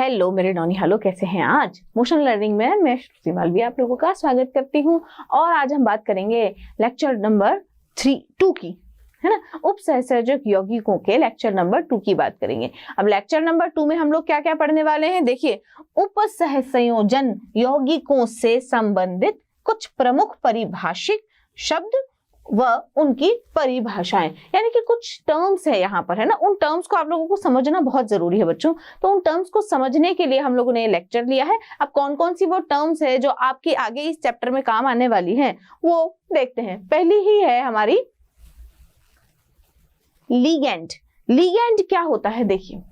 Hello मेरे नौनिहालो, कैसे हैं? आज मोशन लर्निंग में मैं श्रुति मालवीय आप लोगों का स्वागत करती हूँ। और आज हम बात करेंगे लेक्चर नंबर 2 की, है ना। उपसहसर्जक यौगिकों के लेक्चर नंबर 2 की बात करेंगे। अब लेक्चर नंबर 2 में हम लोग क्या क्या पढ़ने वाले हैं, देखिए। उपसहसंयोजन यौगिकों से संबंधित कुछ प्रमुख पारिभाषिक शब्द व उनकी परिभाषाएं, यानी कि कुछ टर्म्स है यहाँ पर, है ना। उन टर्म्स को आप लोगों को समझना बहुत जरूरी है बच्चों। तो उन टर्म्स को समझने के लिए हम लोगों ने लेक्चर लिया है। अब कौन कौन सी वो टर्म्स है जो आपके आगे इस चैप्टर में काम आने वाली हैं, वो देखते हैं। पहली ही है हमारी लिगेंड। लिगेंड क्या होता है, देखिए।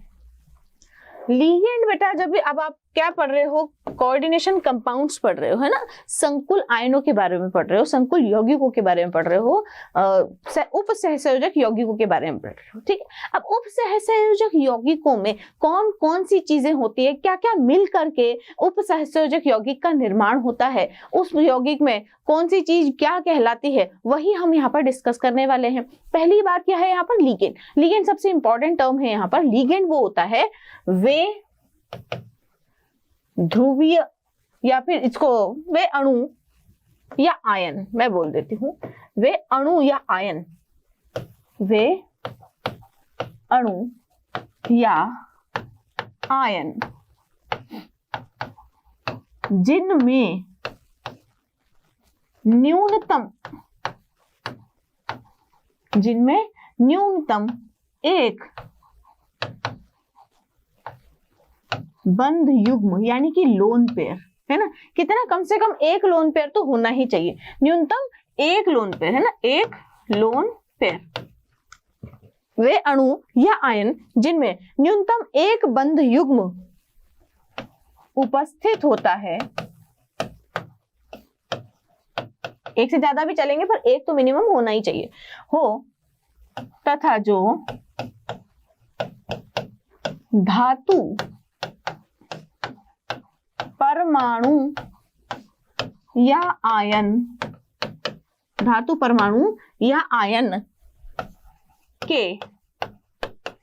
लिगेंड बेटा, जब भी अब आप क्या पढ़ रहे हो, कोऑर्डिनेशन कंपाउंड्स पढ़ रहे हो, है ना। संकुल आयनों के बारे में पढ़ रहे हो, संकुल यौगिकों के बारे में पढ़ रहे हो, उपसहसंयोजक यौगिकों के बारे में पढ़ रहे हो, ठीक है। अब उपसहसंयोजक यौगिकों में कौन कौन सी चीजें होती है, क्या क्या मिल करके उपसहसंयोजक यौगिक का निर्माण होता है, उस यौगिक में कौन सी चीज क्या कहलाती है, वही हम यहाँ पर डिस्कस करने वाले हैं। पहली बात क्या है यहाँ पर, लिगेंड। लिगेंड सबसे इंपॉर्टेंट टर्म है यहाँ पर। लिगेंड वो होता है, वे ध्रुवीय या फिर इसको वे अणु या आयन, मैं बोल देती हूं, वे अणु या आयन, वे अणु या आयन जिनमें न्यूनतम एक बंध युग्म, यानी कि लोन पेयर, है ना। कितना, कम से कम एक लोन पेयर तो होना ही चाहिए, न्यूनतम एक लोन पेयर, है ना, एक लोन पेयर। वे अणु या आयन जिनमें न्यूनतम एक बंध युग्म उपस्थित होता है, एक से ज्यादा भी चलेंगे पर एक तो मिनिमम होना ही चाहिए हो, तथा जो धातु परमाणु या आयन, धातु परमाणु या आयन के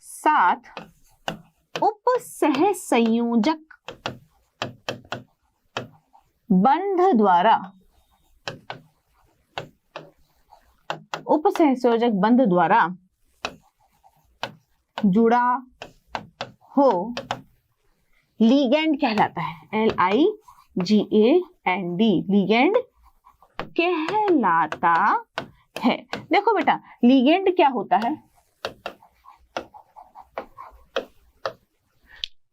साथ उपसहसंयोजक बंध द्वारा, उपसहसंयोजक बंध द्वारा जुड़ा हो, लिगेंड कहलाता है। LIGAND, लिगेंड कहलाता है। देखो बेटा, लिगेंड क्या होता है,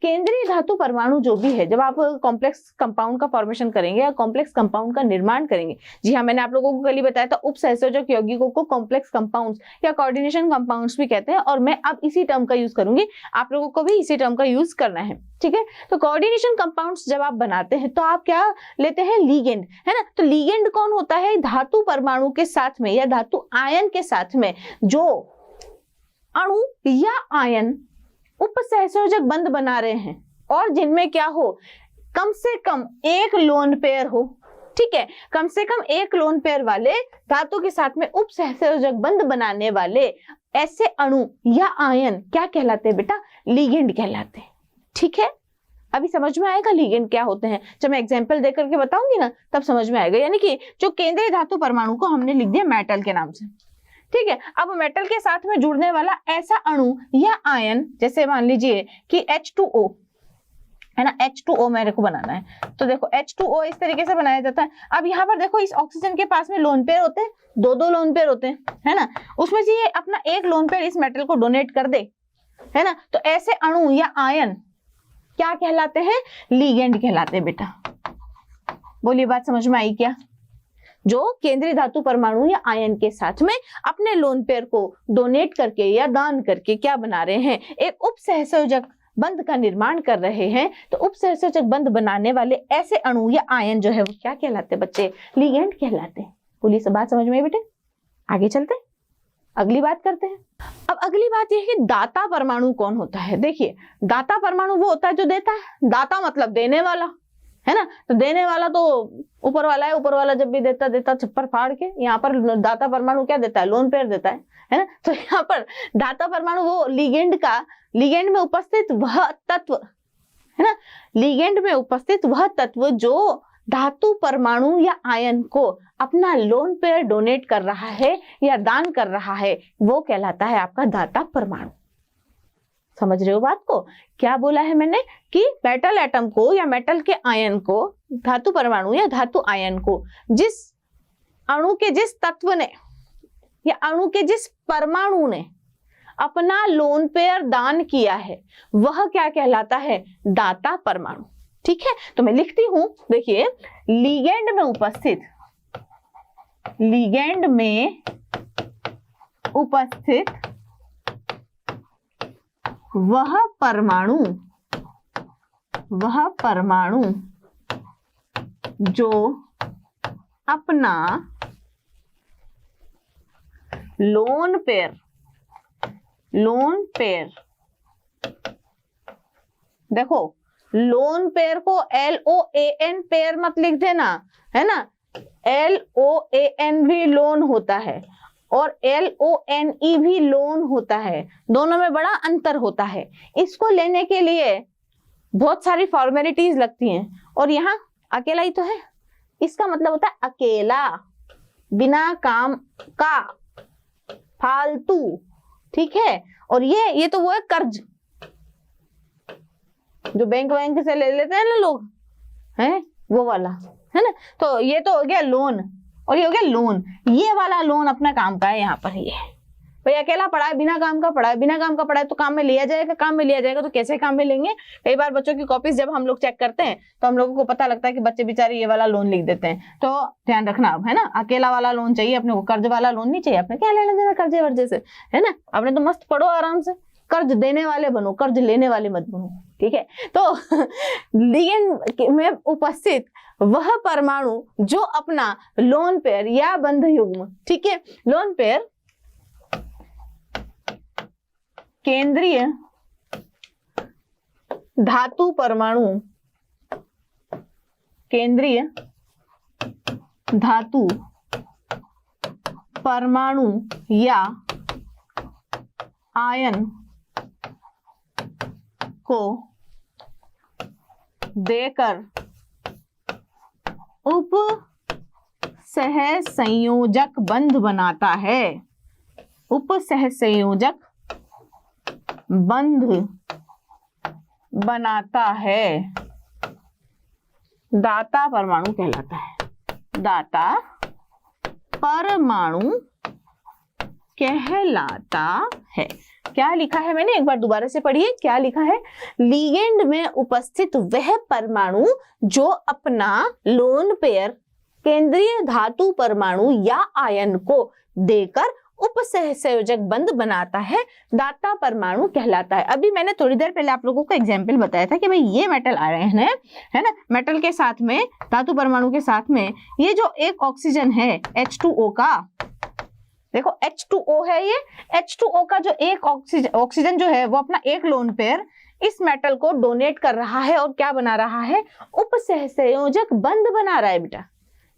केंद्रीय धातु परमाणु जो भी है, जब आप कॉम्प्लेक्स कंपाउंड का फॉर्मेशन करेंगे या कॉम्प्लेक्स कंपाउंड का निर्माण करेंगे, जी हाँ, मैंने आप लोगों को कल ही बताया था, उपसहसंयोजक यौगिकों को कॉम्प्लेक्स कंपाउंड्स या कोऑर्डिनेशन कंपाउंड्स भी कहते हैं, और मैं अब इसी टर्म का यूज करूंगी, आप लोगों को भी इसी टर्म का यूज करना है, ठीक है। तो कोऑर्डिनेशन कंपाउंड्स जब आप बनाते हैं तो आप क्या लेते हैं, लिगेंड, है ना। तो लिगेंड कौन होता है, धातु परमाणु के साथ में या धातु आयन के साथ में जो अणु या आयन उपसहसंयोजक बंध बना रहे हैं, और जिनमें क्या हो, कम से कम एक लोन पेयर हो, ठीक है। कम से कम एक लोन पेयर वाले धातु के साथ में उपसहसंयोजक बंध बनाने वाले ऐसे अणु या आयन क्या कहलाते हैं बेटा, लिगेंड कहलाते हैं, ठीक है। अभी समझ में आएगा लिगेंड क्या होते हैं, जब मैं एग्जांपल दे करके बताऊंगी ना तब समझ में आएगा। यानी कि जो केंद्रीय धातु परमाणु को हमने लिख दिया मेटल के नाम से, ठीक है। अब मेटल के साथ में जुड़ने वाला ऐसा अणु या आयन, जैसे मान लीजिए कि H2O, है ना, H2O मेरे को बनाना है, तो देखो H2O इस तरीके से बनाया जाता है। अब यहाँ पर देखो, इस ऑक्सीजन के पास में लोन पेयर होते हैं, दो लोन पेयर होते हैं, है ना। उसमें से ये अपना एक लोन पेयर इस मेटल को डोनेट कर दे, है ना, तो ऐसे अणु या आयन क्या कहलाते हैं, लिगेंड कहलाते हैं बेटा। बोलिए, बात समझ में आई क्या? जो केंद्रीय धातु परमाणु या आयन के साथ में अपने लोन पेयर को डोनेट करके या दान करके क्या बना रहे हैं, एक उपसहसंयोजक बंध का निर्माण कर रहे हैं। तो उपसहसंयोजक बंध बनाने वाले ऐसे अणु या आयन जो है वो क्या कहलाते हैं बच्चे, लिगेंड कहलाते हैं। बोलिए, सब बात समझ में आई बेटे? आगे चलते हैं, अगली बात करते हैं। अब अगली बात यह है कि दाता परमाणु कौन होता है। देखिए, दाता परमाणु वो होता है जो देता है, दाता मतलब देने वाला, है ना। तो देने वाला तो ऊपर वाला है, ऊपर वाला जब भी देता छप्पर फाड़ के, यहाँ पर दाता परमाणु क्या देता है, लोन पेयर देता है ना। तो यहाँ पर दाता परमाणु वो लिगेंड में उपस्थित वह तत्व है ना। लिगेंड में उपस्थित वह तत्व जो धातु परमाणु या आयन को अपना लोन पेयर डोनेट कर रहा है या दान कर रहा है, वो कहलाता है आपका दाता परमाणु। समझ रहे हो बात को? क्या बोला है मैंने कि मेटल एटम को या मेटल के आयन को, धातु परमाणु या धातु आयन को जिस अणु के जिस तत्व ने या अणु के जिस परमाणु ने अपना लोन पेयर दान किया है, वह क्या कहलाता है? दाता परमाणु। ठीक है, तो मैं लिखती हूं, देखिए, लिगेंड में उपस्थित वह परमाणु जो अपना लोन पेयर, देखो लोन पेयर को LOAN पेयर मत लिख देना, है ना। LOAN भी लोन होता है और LONE भी लोन होता है, दोनों में बड़ा अंतर होता है। इसको लेने के लिए बहुत सारी फॉर्मेलिटीज लगती हैं, और यहाँ अकेला ही तो है, इसका मतलब होता है अकेला, बिना काम का, फालतू। ठीक है, और ये तो वो है कर्ज जो बैंक से ले लेते हैं ना लोग, हैं, वो वाला, है ना। तो ये तो हो गया लोन और ये हो गया लोन। ये वाला लोन अपना काम का है, यहाँ पर ये भाई अकेला पड़ा है, बिना काम का पड़ा है, बिना काम का पड़ा है तो काम में लिया जाएगा, काम में लिया जाएगा तो कैसे काम में लेंगे? कई बार बच्चों की कॉपीज जब हम लोग चेक करते हैं तो हम लोगों को पता लगता है कि बच्चे बेचारे ये वाला लोन लिख देते हैं। तो ध्यान रखना अब, है ना, अकेला वाला लोन चाहिए अपने को, कर्ज वाला लोन नहीं चाहिए। अपने क्या लेना देना कर्जे वर्जे से, है ना। अपने तो मस्त पढ़ो आराम से, कर्ज देने वाले बनो, कर्ज लेने वाले मत बनो। ठीक है, तो लिगेंड में उपस्थित वह परमाणु जो अपना लोन पेयर या बंध युग्म, ठीक है, लोन पेयर केंद्रीय धातु परमाणु, केंद्रीय धातु परमाणु या आयन को देकर उप सहसंयोजक बंध बनाता है। उप सहसंयोजक बंध बनाता है, दाता परमाणु कहलाता है। दाता परमाणु कहलाता है। क्या लिखा है मैंने, एक बार दोबारा से पढ़िए, क्या लिखा है? लिगेंड में उपस्थित वह परमाणु जो अपना लोन पेयर केंद्रीय धातु परमाणु या आयन को देकर उपसहसंयोजक बंध बनाता है, दाता परमाणु कहलाता है। अभी मैंने थोड़ी देर पहले आप लोगों को एग्जाम्पल बताया था कि भाई ये मेटल आयन है ना, मेटल के साथ में, धातु परमाणु के साथ में ये जो एक ऑक्सीजन है H2O का, देखो H2O है, ये H2O का जो एक ऑक्सीजन जो है वो अपना एक लोन पेयर इस मेटल को डोनेट कर रहा है और क्या बना रहा है? उपसहसंयोजक बंध बना रहा है बेटा।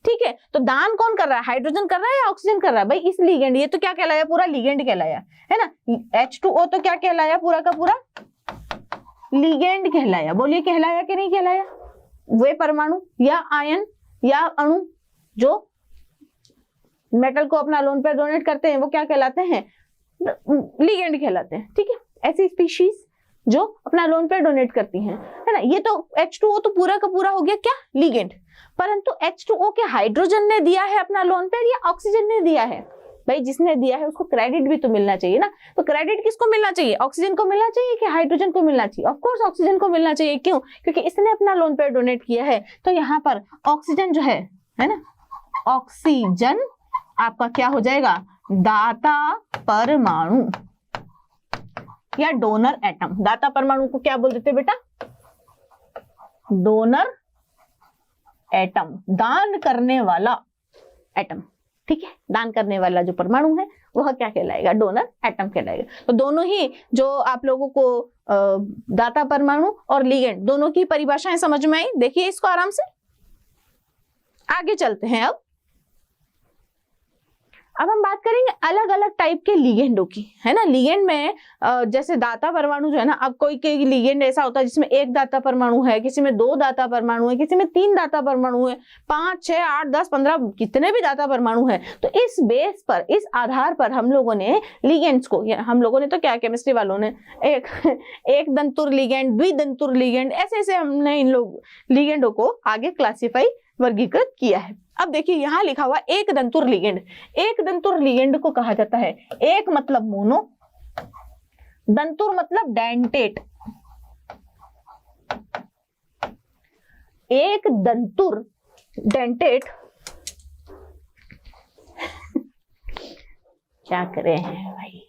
ठीक है, तो दान कौन कर रहा है? हाइड्रोजन कर रहा है या ऑक्सीजन कर रहा है? भाई इस लिगेंड, ये तो क्या कहलाया? पूरा लिगेंड कहलाया, है ना। H2O तो क्या कहलाया? पूरा का पूरा लिगेंड कहलाया। बोलिए कहलाया कि नहीं कहलाया? वे परमाणु या आयन या अणु जो मेटल को अपना लोन पर डोनेट करते हैं वो क्या कहलाते हैं? लिगेंड कहलाते हैं। ठीक है, ऐसी स्पीशीज जो अपना लोन पर डोनेट करती हैं, है ना। ये तो H2O तो पूरा का पूरा हो गया क्या? लिगेंड। परंतु H2O के हाइड्रोजन ने दिया है अपना लोन पेयर या ऑक्सीजन ने दिया है? भाई जिसने दिया है उसको क्रेडिट भी तो मिलना चाहिए ना। तो क्रेडिट किसको मिलना चाहिए? ऑक्सीजन को मिलना चाहिए कि हाइड्रोजन को मिलना चाहिए? ऑफ कोर्स ऑक्सीजन को मिलना चाहिए। क्यों? क्योंकि इसने अपना लोन पेयर डोनेट किया है। तो यहाँ पर ऑक्सीजन जो है ना, ऑक्सीजन आपका क्या हो जाएगा? दाता परमाणु या डोनर एटम। दाता परमाणु को क्या बोल देते बेटा? डोनर एटम, दान करने वाला एटम। ठीक है, दान करने वाला जो परमाणु है वह क्या कहलाएगा? डोनर एटम कहलाएगा। तो दोनों ही जो आप लोगों को दाता परमाणु और लिगेंड दोनों की परिभाषाएं समझ में आई। देखिए इसको आराम से, आगे चलते हैं। अब हम बात करेंगे अलग अलग टाइप के लिगेंडों की, है ना। लिगेंड में जैसे दाता परमाणु जो है ना, अब कोई लिगेंड ऐसा होता है जिसमें एक दाता परमाणु है, किसी में 2 दाता परमाणु है, किसी में 3 दाता परमाणु है, 5, 6, 8, 10, 15 कितने भी दाता परमाणु है। तो इस बेस पर, इस आधार पर हम लोगों ने लिगेंड्स को, हम लोगों ने तो क्या, केमिस्ट्री वालों ने एक दंतुर लिगेंड, द्विदंतुर लिगेंड, ऐसे ऐसे हमने इन लोग लिगेंडों को आगे क्लासिफाई, वर्गीकृत किया है। अब देखिए यहां लिखा हुआ एक दंतुर लिगेंड। एक दंतुर लिगेंड को कहा जाता है, एक मतलब मोनो, दंतुर मतलब डेंटेट। एक दंतुर डेंटेट क्या करे हैं भाई,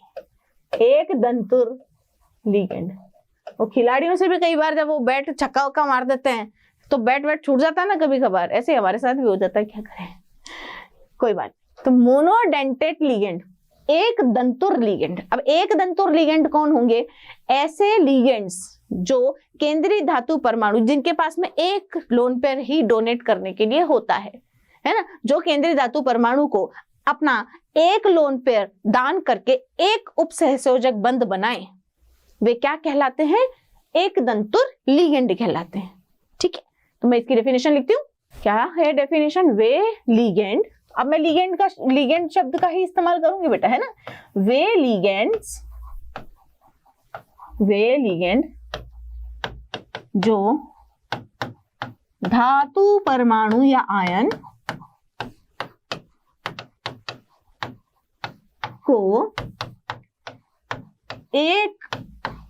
एक दंतुर लिगेंड। वो खिलाड़ियों से भी कई बार जब वो बैट छक्का वक्का मार देते हैं तो बैट छूट जाता है ना कभी कभार, ऐसे हमारे साथ भी हो जाता है, क्या करें, कोई बात। तो मोनोडेंटेट लिगेंड, एक दंतुर लिगेंड। अब एक दंतुर लिगेंड कौन होंगे? ऐसे लिगेंड्स जो केंद्रीय धातु परमाणु, जिनके पास में एक लोन पेयर ही डोनेट करने के लिए होता है ना, जो केंद्रीय धातु परमाणु को अपना एक लोन पेयर दान करके एक उपसहसंयोजक बंध बनाए, वे क्या कहलाते हैं? एक दंतुर लिगेंड कहलाते हैं। ठीक है, तो मैं इसकी डेफिनेशन लिखती हूँ। क्या है डेफिनेशन? वे लिगेंड, अब मैं लिगेंड शब्द का ही इस्तेमाल करूंगी बेटा, है ना। वे लिगेंड जो धातु परमाणु या आयन को एक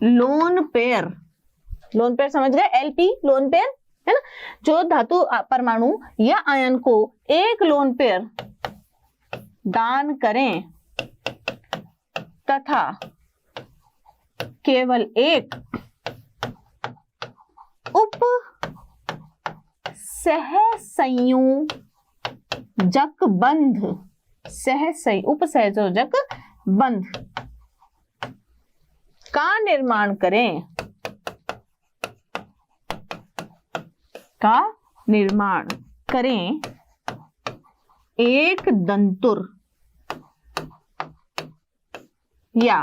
लोन पेयर समझ गए, एलपी लोन पेयर, है ना, जो धातु परमाणु या आयन को एक लोन पेयर दान करें तथा केवल एक उप सहसंयोजक बंध, उपसहसंयोजक बंध का निर्माण करें, एक दंतुर या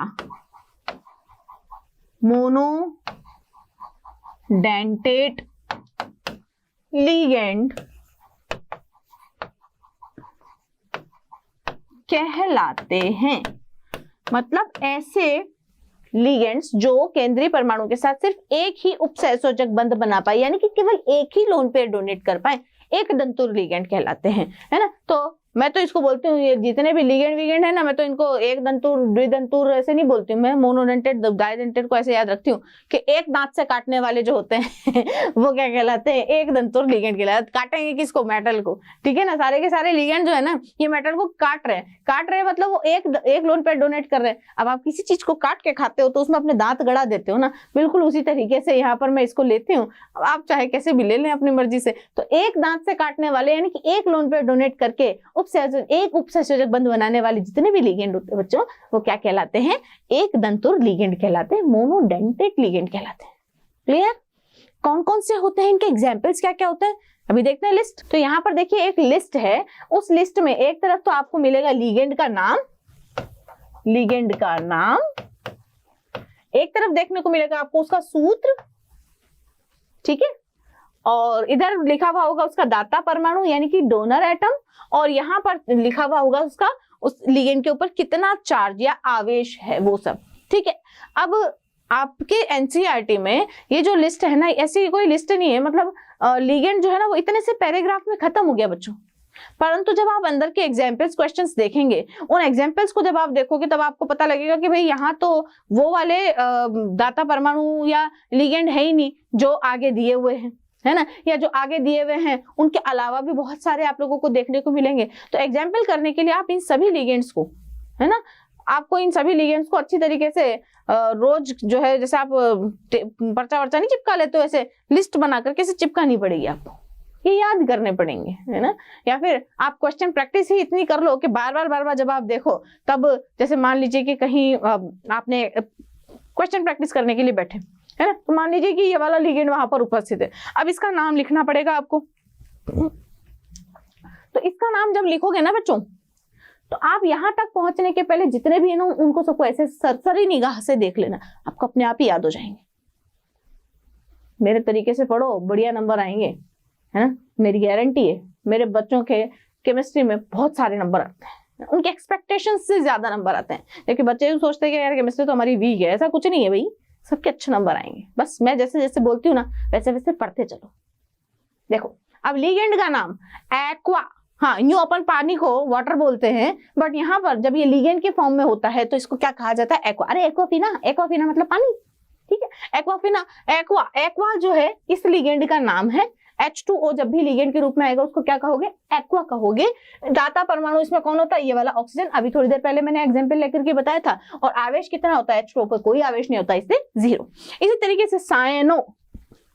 मोनोडेंटेट लिगेंड कहलाते हैं। मतलब ऐसे लिगेंड्स जो केंद्रीय परमाणु के साथ सिर्फ एक ही उपसहसंयोजक बंध बना पाए, यानी कि केवल एक ही लोन पेयर डोनेट कर पाए, एक दंतुर लिगेंड कहलाते हैं, है ना। तो मैं तो इसको बोलती हूँ, ये जितने भी लिगेंड है ना, मैं तो इनको एक दंतुर, द्विदंतुर ऐसे नहीं बोलती हूँ, मैं मोनोडेंटेट, डाइडेंटेट को ऐसे याद रखती हूँ कि एक दांत से काटने वाले जो होते हैं वो क्या कहलाते हैं? एक दंतुर लिगेंड कहलाते। काटेंगे किसको? मेटल को, ठीक है ना। सारे के सारे लिगेंड जो है ना, ये मेटल को काट रहे हैं, मतलब वो एक लोन पेयर डोनेट कर रहे हैं। अब आप किसी चीज को काट के खाते हो तो उसमें अपने दांत गड़ा देते हो ना, बिल्कुल उसी तरीके से यहाँ पर मैं इसको लेती हूँ, आप चाहे कैसे भी ले लें अपनी मर्जी से। तो एक दांत से काटने वाले, यानी कि एक लोन पेयर डोनेट करके एक उपसहसंयोजक बंध बनाने वाले जितने भी लिगेंड होते हैं बच्चों, वो क्या कहलाते हैं? एक दंतुर लिगेंड कहलाते हैं, मोनोडेंटेट लिगेंड कहलाते हैं। क्लियर? कौन कौन से होते हैं, इनके एग्जांपल्स क्या क्या होते हैं, अभी देखते हैं लिस्ट। तो यहाँ पर देखिए एक लिस्ट है, उस लिस्ट में एक तरफ तो आपको मिलेगा लिगेंड का नाम, एक तरफ देखने को मिलेगा आपको उसका सूत्र, ठीक है, और इधर लिखा हुआ होगा उसका दाता परमाणु यानी कि डोनर एटम, और यहाँ पर लिखा हुआ होगा उसका उस लिगेंड के ऊपर कितना चार्ज या आवेश है, वो सब, ठीक है। अब आपके एनसीईआरटी में ये जो लिस्ट है ना, ऐसी कोई लिस्ट नहीं है, मतलब लिगेंड जो है ना वो इतने से पैराग्राफ में खत्म हो गया बच्चों। परंतु जब आप अंदर के एग्जाम्पल्स क्वेश्चंस देखेंगे, उन एग्जाम्पल्स को जब आप देखोगे तब आपको पता लगेगा कि भाई यहाँ तो वो वाले दाता परमाणु या लिगेंड है ही नहीं जो आगे दिए हुए हैं, है ना, या जो आगे दिए हुए हैं उनके अलावा भी बहुत सारे आप लोगों को देखने को मिलेंगे। तो एग्जाम्पल करने के लिए आप इन सभी लिगेंड्स को, है ना, आपको इन सभी लिगेंड्स को अच्छी तरीके से रोज जो है, जैसे आप पर्चा वर्चा नहीं चिपका लेते हो, ऐसे लिस्ट बनाकर कैसे चिपकानी पड़ेगी आपको, ये याद करने पड़ेंगे, है ना। या फिर आप क्वेश्चन प्रैक्टिस ही इतनी कर लो कि बार बार जब आप देखो तब, जैसे मान लीजिए कि कहीं आपने क्वेश्चन प्रैक्टिस करने के लिए बैठे, है ना, तो मान लीजिए कि ये वाला लिगेंड वहां पर उपस्थित है, अब इसका नाम लिखना पड़ेगा आपको। तो इसका नाम जब लिखोगे ना बच्चों, तो आप यहाँ तक पहुंचने के पहले जितने भी है ना उनको सबको ऐसे सरसरी निगाह से देख लेना, आपको अपने आप ही याद हो जाएंगे। मेरे तरीके से पढ़ो, बढ़िया नंबर आएंगे, है ना, मेरी गारंटी है। मेरे बच्चों के केमिस्ट्री में बहुत सारे नंबर आते हैं, उनके एक्सपेक्टेशन से ज्यादा नंबर आते हैं, लेकिन बच्चे सोचते हैं कि यार केमिस्ट्री तो हमारी वीक है। ऐसा कुछ नहीं है भाई, सबके अच्छे नंबर आएंगे, बस मैं जैसे जैसे बोलती हूँ ना वैसे वैसे पढ़ते चलो। देखो अब लिगेंड का नाम एक्वा, हाँ यूं अपन पानी को वाटर बोलते हैं, बट यहाँ पर जब ये लिगेंड के फॉर्म में होता है तो इसको क्या कहा जाता है? एक्वा। अरे एक्वाफिना, एक्वाफिना मतलब पानी, ठीक है, एक्वाफिना। एक्वा, एक्वा जो है इस लिगेंड का नाम है। H2O जब भी लिगेंड के रूप में आएगा उसको क्या कहोगे? एक्वा कहोगे। दाता परमाणु इसमें कौन होता है? ये वाला ऑक्सीजन। अभी थोड़ी देर पहले मैंने एग्जांपल लेकर के बताया था। और आवेश कितना होता है? H2O पर कोई आवेश नहीं होता, इससे 0। इसी तरीके से साइनो,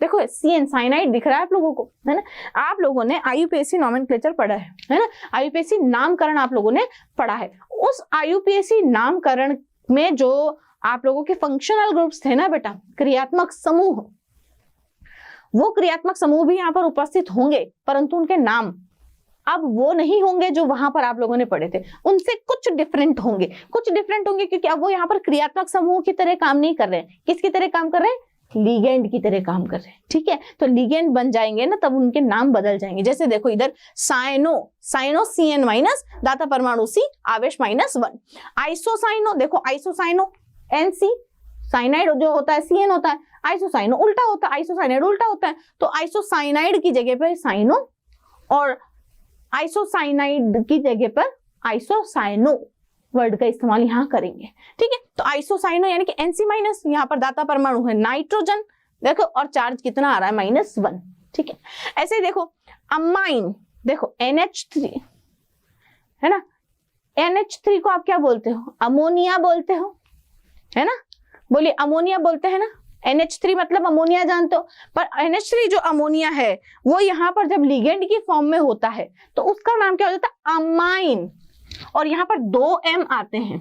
देखो CN साइनाइड दिख रहा है आप लोगों को, है ना। आप लोगों ने IUPAC नॉमेनक्लेचर पढ़ा है ना, IUPAC नामकरण आप लोगों ने पढ़ा है। उस IUPAC नामकरण में जो आप लोगों के फंक्शनल ग्रुप्स थे ना बेटा, क्रियात्मक समूह, वो क्रियात्मक समूह भी यहाँ पर उपस्थित होंगे, परंतु उनके नाम अब वो नहीं होंगे जो वहां पर आप लोगों ने पढ़े थे, उनसे कुछ डिफरेंट होंगे। कुछ डिफरेंट होंगे क्योंकि अब वो यहाँ पर क्रियात्मक समूह की तरह काम नहीं कर रहे हैं। किसकी तरह काम कर रहे हैं? लिगेंड की तरह काम कर रहे हैं, ठीक है। तो लिगेंड बन जाएंगे ना तब उनके नाम बदल जाएंगे। जैसे देखो इधर साइनो, साइनो CN माइनस, दाता परमाणु C, आवेश -1। आइसोसाइनो, देखो आइसोसाइनो NC, साइनाइड जो होता है CN होता है, आइसोसाइनो उल्टा होता है, आइसोसाइनाइड उल्टा होता है। तो आइसोसाइनाइड की जगह पर साइनो और आइसोसाइनाइड की जगह पर आइसोसाइनो वर्ड का इस्तेमाल यहाँ करेंगे, ठीक है। तो आइसोसाइनो यानी कि NC माइनस, यहाँ पर दाता परमाणु है नाइट्रोजन, देखो, और चार्ज कितना आ रहा है? -1, ठीक है। ऐसे ही देखो अमाइन, देखो NH3, है ना। NH3 को आप क्या बोलते हो? अमोनिया बोलते हो, है ना। बोलिए अमोनिया बोलते हैं ना। NH3 मतलब अमोनिया जानते हो, पर NH3 जो अमोनिया है वो यहाँ पर जब लिगेंड की फॉर्म में होता है तो उसका नाम क्या हो जाता है? अमाइन। और यहाँ पर 2 M आते हैं,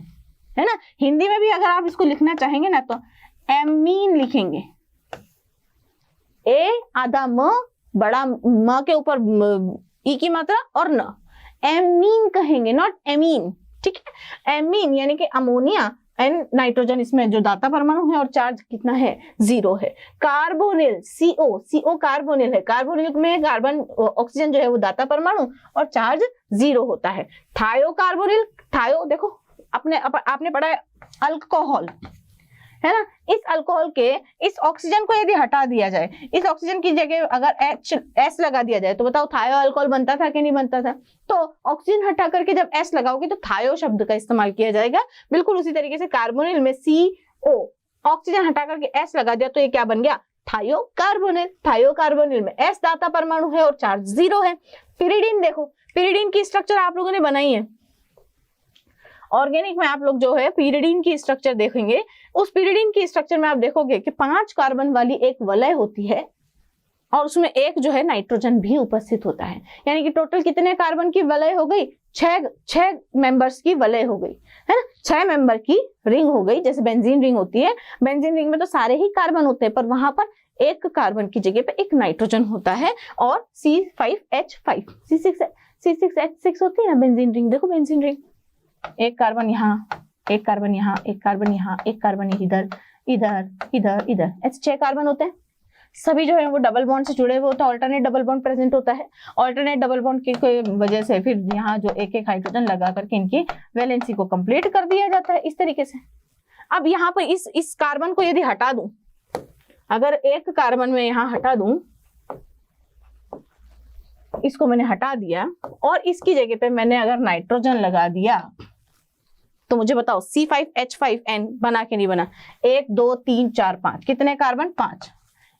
है ना। हिंदी में भी अगर आप इसको लिखना चाहेंगे ना तो एमीन लिखेंगे। ए आधा म, बड़ा म के ऊपर ई की मात्रा और न, एमीन कहेंगे, नॉट एमीन, ठीक है। एमीन यानी कि अमोनिया एन नाइट्रोजन, इसमें जो दाता परमाणु है और चार्ज कितना है? 0 है। कार्बोनिल CO, CO कार्बोनिल है, कार्बोनिल में कार्बन ऑक्सीजन जो है वो दाता परमाणु और चार्ज 0 होता है। थायो कार्बोनिल, थायो देखो आपने पढ़ा है अल्कोहल, है ना। इस अल्कोहल के इस ऑक्सीजन को यदि हटा दिया जाए, इस ऑक्सीजन की जगह अगर S लगा दिया जाए तो बताओ थायो अल्कोहल बनता था कि नहीं बनता था? तो ऑक्सीजन हटा करके जब S लगाओगे तो थायो शब्द का इस्तेमाल किया जाएगा। बिल्कुल उसी तरीके से कार्बोनिल में CO, ऑक्सीजन हटा करके S लगा दिया तो ये क्या बन गया? थायो कार्बोनिल। थायो कार्बोनिल में S दाता परमाणु है और चार्ज 0 है। पिरिडीन, देखो पिरिडीन की स्ट्रक्चर आप लोगों ने बनाई है। ऑर्गेनिक में आप लोग जो है पिरिडीन की स्ट्रक्चर देखेंगे, उस पिरिडीन की स्ट्रक्चर में आप देखोगे कि 5 कार्बन वाली एक वलय होती है और उसमें एक जो है नाइट्रोजन भी उपस्थित होता है। यानी कि टोटल कितने कार्बन की वलय हो गई? 6 मेंबर्स की वलय हो गई, है ना। 6 मेंबर की रिंग हो गई, जैसे बेंजीन रिंग होती है। बेंजीन रिंग में तो सारे ही कार्बन होते हैं, पर वहां पर एक कार्बन की जगह पे एक नाइट्रोजन होता है और C5H5, C6H6 होती है ना बेंजीन रिंग। देखो बेंजीन रिंग, एक कार्बन यहाँ, एक कार्बन यहाँ, एक कार्बन यहाँ, एक कार्बन इधर इधर इधर इधर, ऐसे 6 कार्बन होते हैं। सभी जो है वो डबल बॉन्ड से जुड़े हुए होते हैं, ऑल्टरनेट डबल बॉन्ड प्रेजेंट होता है। ऑल्टरनेट डबल बॉन्ड की वजह से फिर यहाँ जो एक एक हाइड्रोजन लगा करके इनकी वैलेंसी को कंप्लीट कर दिया जाता है इस तरीके से। अब यहाँ पर इस कार्बन को यदि हटा दूं, अगर एक कार्बन में यहाँ हटा दूं, इसको मैंने हटा दिया और इसकी जगह पे मैंने अगर नाइट्रोजन लगा दिया तो मुझे बताओ C5H5N बना के नहीं बना? 1 2 3 4 5, कितने कार्बन? 5।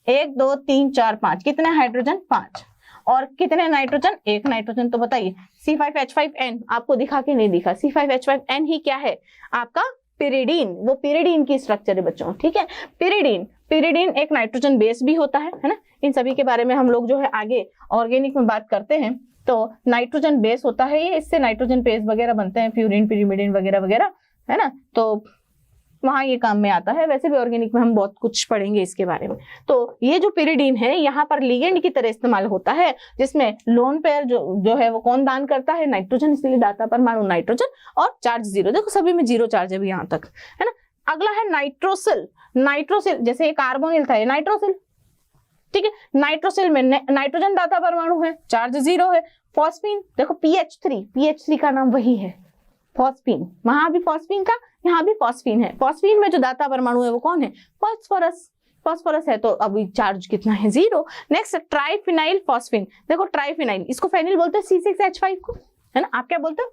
1 2 3 4 5, कितने हाइड्रोजन? 5। और कितने नाइट्रोजन? 1 नाइट्रोजन। तो बताइए C5H5N आपको दिखा के नहीं दिखा? C5H5N ही क्या है? आपका पिरिडीन। वो पिरिडीन की स्ट्रक्चर है बच्चों, ठीक है। पिरिडीन एक नाइट्रोजन बेस भी होता है ना। इन सभी के बारे में हम लोग जो है आगे ऑर्गेनिक में बात करते हैं। तो नाइट्रोजन बेस होता है ये, इससे नाइट्रोजन बेस वगैरह बनते हैं, प्यूरिन, पिरिमिडिन वगैरह वगैरह, है ना। तो वहां ये काम में आता है। वैसे भी ऑर्गेनिक में हम बहुत कुछ पढ़ेंगे इसके बारे में। तो ये जो पिरिडीन है यहाँ पर लिगेंड की तरह इस्तेमाल होता है, जिसमें लोन पेयर जो है वो कौन दान करता है, नाइट्रोजन, इसलिए दाता परमाणु नाइट्रोजन और चार्ज 0। देखो सभी में 0 चार्ज है यहाँ तक, है ना। अगला है नाइट्रोसिल। नाइट्रोसिल जैसे ये कार्बोनिल था, ये नाइट्रोसिल, ठीक है। नाइट्रोसिल में नाइट्रोजन दाता परमाणु है, चार्ज 0 है। फॉस्फीन, देखो पीएच3 का नाम वही है, फॉस्फीन। वहां भी फॉस्फीन का, यहाँ भी फॉस्फीन है। फॉस्फीन में जो दाता परमाणु है वो कौन है, फास्फोरस है, तो अभी चार्ज कितना है, 0। Next triphenyl phosphine. देखो ट्राइफिनाइल, इसको फेनिल बोलते हैं, C6H5 को, है ना। आप क्या बोलते हो,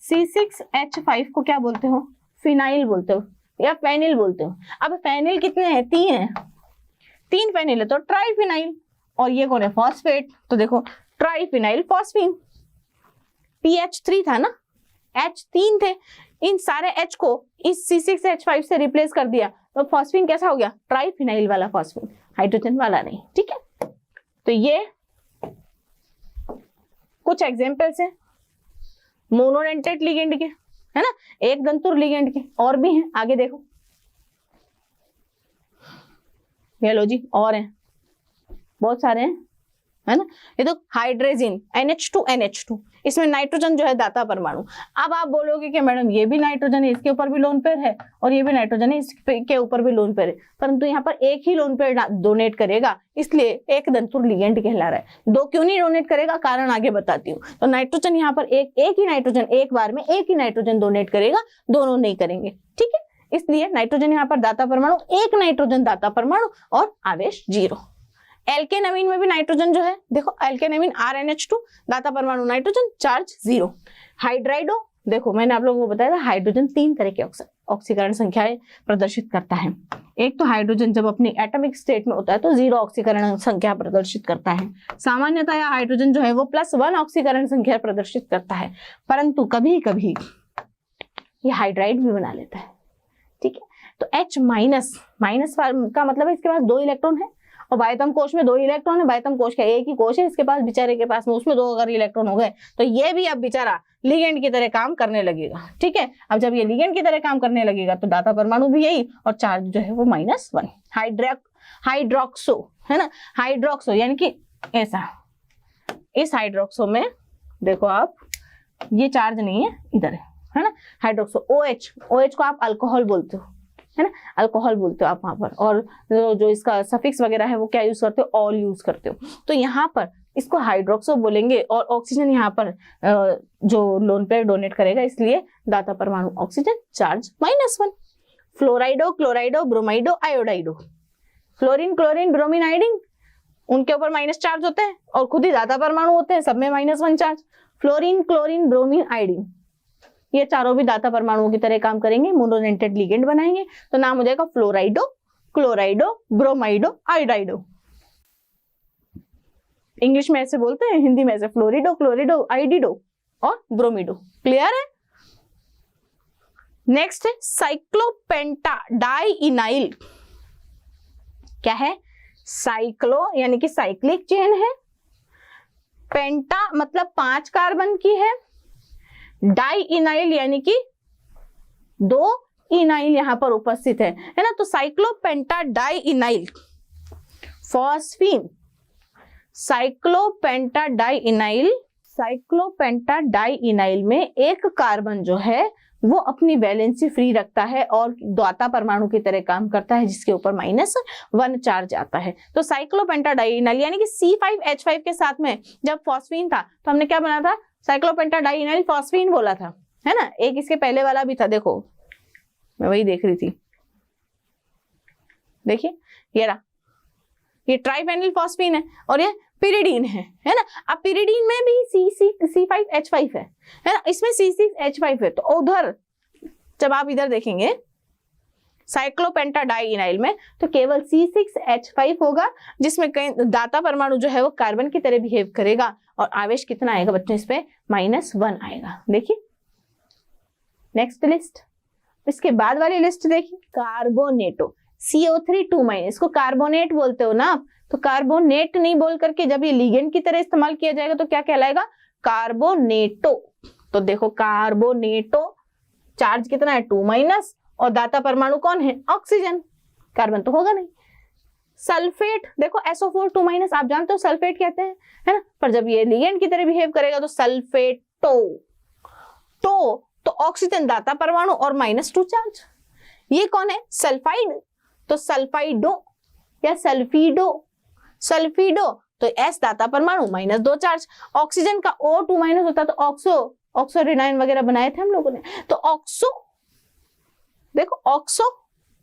C6H5 को क्या बोलते हो, फिनाइल बोलते हो या फेनिल बोलते हो। अब फेनिल कितने हैं, 3 है, 3 फेनिल है तो ट्राइफिनाइल। और ये कौन है, फॉस्फेट, तो देखो ट्राइफिनाइल फॉस्फीन। पीएच3 था ना, H3 थे, इन सारे H को इस C6H5 से रिप्लेस कर दिया तो फॉस्फीन कैसा हो गया, ट्राइफिनाइल वाला फॉस्फीन, हाइड्रोजन वाला नहीं, ठीक है। तो ये कुछ एग्जांपल्स हैं मोनोडेंटेट लिगेंड के, है ना, एक दंतुर लिगेंड के। और भी हैं, आगे देखो, ये लो जी, और हैं, बहुत सारे हैं, है ना। ये तो हाइड्रोजन NH2, इसमें नाइट्रोजन जो है दाता परमाणु। अब आप बोलोगे कि मैडम ये भी नाइट्रोजन है, इसके ऊपर भी लोन पेयर है, और ये भी नाइट्रोजन है, इसके ऊपर भी लोन पेयर है, परंतु यहाँ पर एक ही लोन पेयर डोनेट करेगा, इसलिए एक दंतुर लिगेंड कहला रहा है। 2 क्यों नहीं डोनेट करेगा, कारण आगे बताती हूँ। तो नाइट्रोजन यहाँ पर एक ही नाइट्रोजन, एक बार में एक ही नाइट्रोजन डोनेट करेगा, दोनों नहीं करेंगे, ठीक है। इसलिए नाइट्रोजन यहाँ पर दाता परमाणु, एक नाइट्रोजन दाता परमाणु और आवेश 0। एल्केन अमीन में भी नाइट्रोजन जो है, देखो एल्केन अमीन RNH2, दाता परमाणु नाइट्रोजन, चार्ज 0। हाइड्राइडो, देखो मैंने आप लोगों को बताया था, हाइड्रोजन 3 तरह के ऑक्सीकरण संख्याएं प्रदर्शित करता है। एक तो हाइड्रोजन जब अपनी एटॉमिक स्टेट में होता है तो 0 ऑक्सीकरण संख्या प्रदर्शित करता है। सामान्यतः हाइड्रोजन जो है वो +1 ऑक्सीकरण संख्या प्रदर्शित करता है, परंतु कभी कभी ये हाइड्राइड भी बना लेता है, ठीक है। तो H माइनस का मतलब है इसके पास 2 इलेक्ट्रॉन है, और बाह्यतम कोश में 2 इलेक्ट्रॉन है। बाह्यतम कोश का एक ही कोश है इसके पास, बेचारे के पास में, उसमें 2 अगर इलेक्ट्रॉन हो गए तो ये भी अब बेचारा लिगेंड की तरह काम करने लगेगा, ठीक है। अब जब ये लिगेंड की तरह काम करने लगेगा तो दाता परमाणु भी यही, और चार्ज जो है वो -1। हाइड्रोक्सो, है ना, हाइड्रोक्सो यानी कि ऐसा, इस हाइड्रोक्सो में देखो आप, ये चार्ज नहीं है, इधर है ना, हाइड्रोक्सो। OH को आप अल्कोहल बोलते हो, है ना, अल्कोहल बोलते हो आप वहां पर, और जो इसका सफिक्स वगैरह है वो क्या यूज करते हो, ऑल यूज करते हो। तो यहाँ पर इसको हाइड्रोक्सो बोलेंगे, और ऑक्सीजन यहाँ पर जो लोन पेयर डोनेट करेगा, इसलिए दाता परमाणु oxygen, charge -1। फ्लोराइडो, क्लोराइडो, ब्रोमाइडो, आयोडाइडो, fluorine, chlorine, bromine, iodine, उनके ऊपर माइनस चार्ज होते हैं, और खुद ही दाता परमाणु होते हैं, सब में -1 charge. Fluorine, chlorine, bromine, iodine, ये चारों भी दाता परमाणुओं की तरह काम करेंगे, मोनोडेंटेट लिगेंड बनाएंगे, तो नाम हो जाएगा फ्लोराइडो, क्लोराइडो, ब्रोमाइडो, आयोडाइडो। इंग्लिश में ऐसे बोलते हैं, हिंदी में ऐसे फ्लोरिडो, क्लोरिडो, आयोडिडो और ब्रोमिडो। क्लियर है। नेक्स्ट है साइक्लोपेंटा डाइइनाइल। क्या है, साइक्लो यानी कि साइक्लिक चेन है, पेंटा मतलब 5 कार्बन की है, डाइइनाइल यानी कि 2 इनाइल यहां पर उपस्थित है ना। तो साइक्लोपेंटा डाइइनाइल फॉस्फीन, साइक्लोपेंटा डाइइनाइल में एक कार्बन जो है वो अपनी वैलेंसी फ्री रखता है और दाता परमाणु की तरह काम करता है, जिसके ऊपर -1 चार्ज आता है। तो साइक्लोपेंटा डाइइनाइल यानी कि C5H5 के साथ में जब फॉस्फीन था तो हमने क्या बना था, साइक्लोपेंटा डाइइनाइल फॉस्फीन बोला था, है ना। एक इसके पहले वाला भी था, देखो मैं वही देख रही थी, देखिए ये रहा, ये ट्राइफेनिल फॉस्फीन है और ये पिरिडीन है ना। अब पिरिडीन में भी C5H5 है ना, इसमें C6H5 है। तो उधर जब आप इधर देखेंगे साइक्लोपेंटा डाइइनाइल में तो केवल C6H5 होगा, जिसमें दाता परमाणु जो है वो कार्बन की तरह बिहेव करेगा, और आवेश कितना आएगा बच्चों, इस पे -1 आएगा। देखिए नेक्स्ट लिस्ट, इसके बाद वाली लिस्ट देखिए, कार्बोनेटो, CO3 2- इसको कार्बोनेट बोलते हो ना आप, तो कार्बोनेट नहीं बोल करके जब ये लिगेंड की तरह इस्तेमाल किया जाएगा तो क्या कहलाएगा, कार्बोनेटो। तो देखो कार्बोनेटो चार्ज कितना है 2- और दाता परमाणु कौन है? ऑक्सीजन। कार्बन तो होगा नहीं। सल्फेट देखो SO4 2- आप जानते हो सल्फेट कहते हैं, है ना, पर जब ये लिगेंड की तरह बिहेव करेगा तो सल्फेटो। तो ऑक्सीजन दाता परमाणु और -2 चार्ज। ये कौन है? सल्फाइड, तो सल्फाइडो या सल्फीडो। सल्फीडो तो S दाता परमाणु -2 चार्ज। ऑक्सीजन का O2- होता है तो ऑक्सो रेनाइन वगैरह बनाए थे हम लोगों ने, तो ऑक्सो देखो ऑक्सो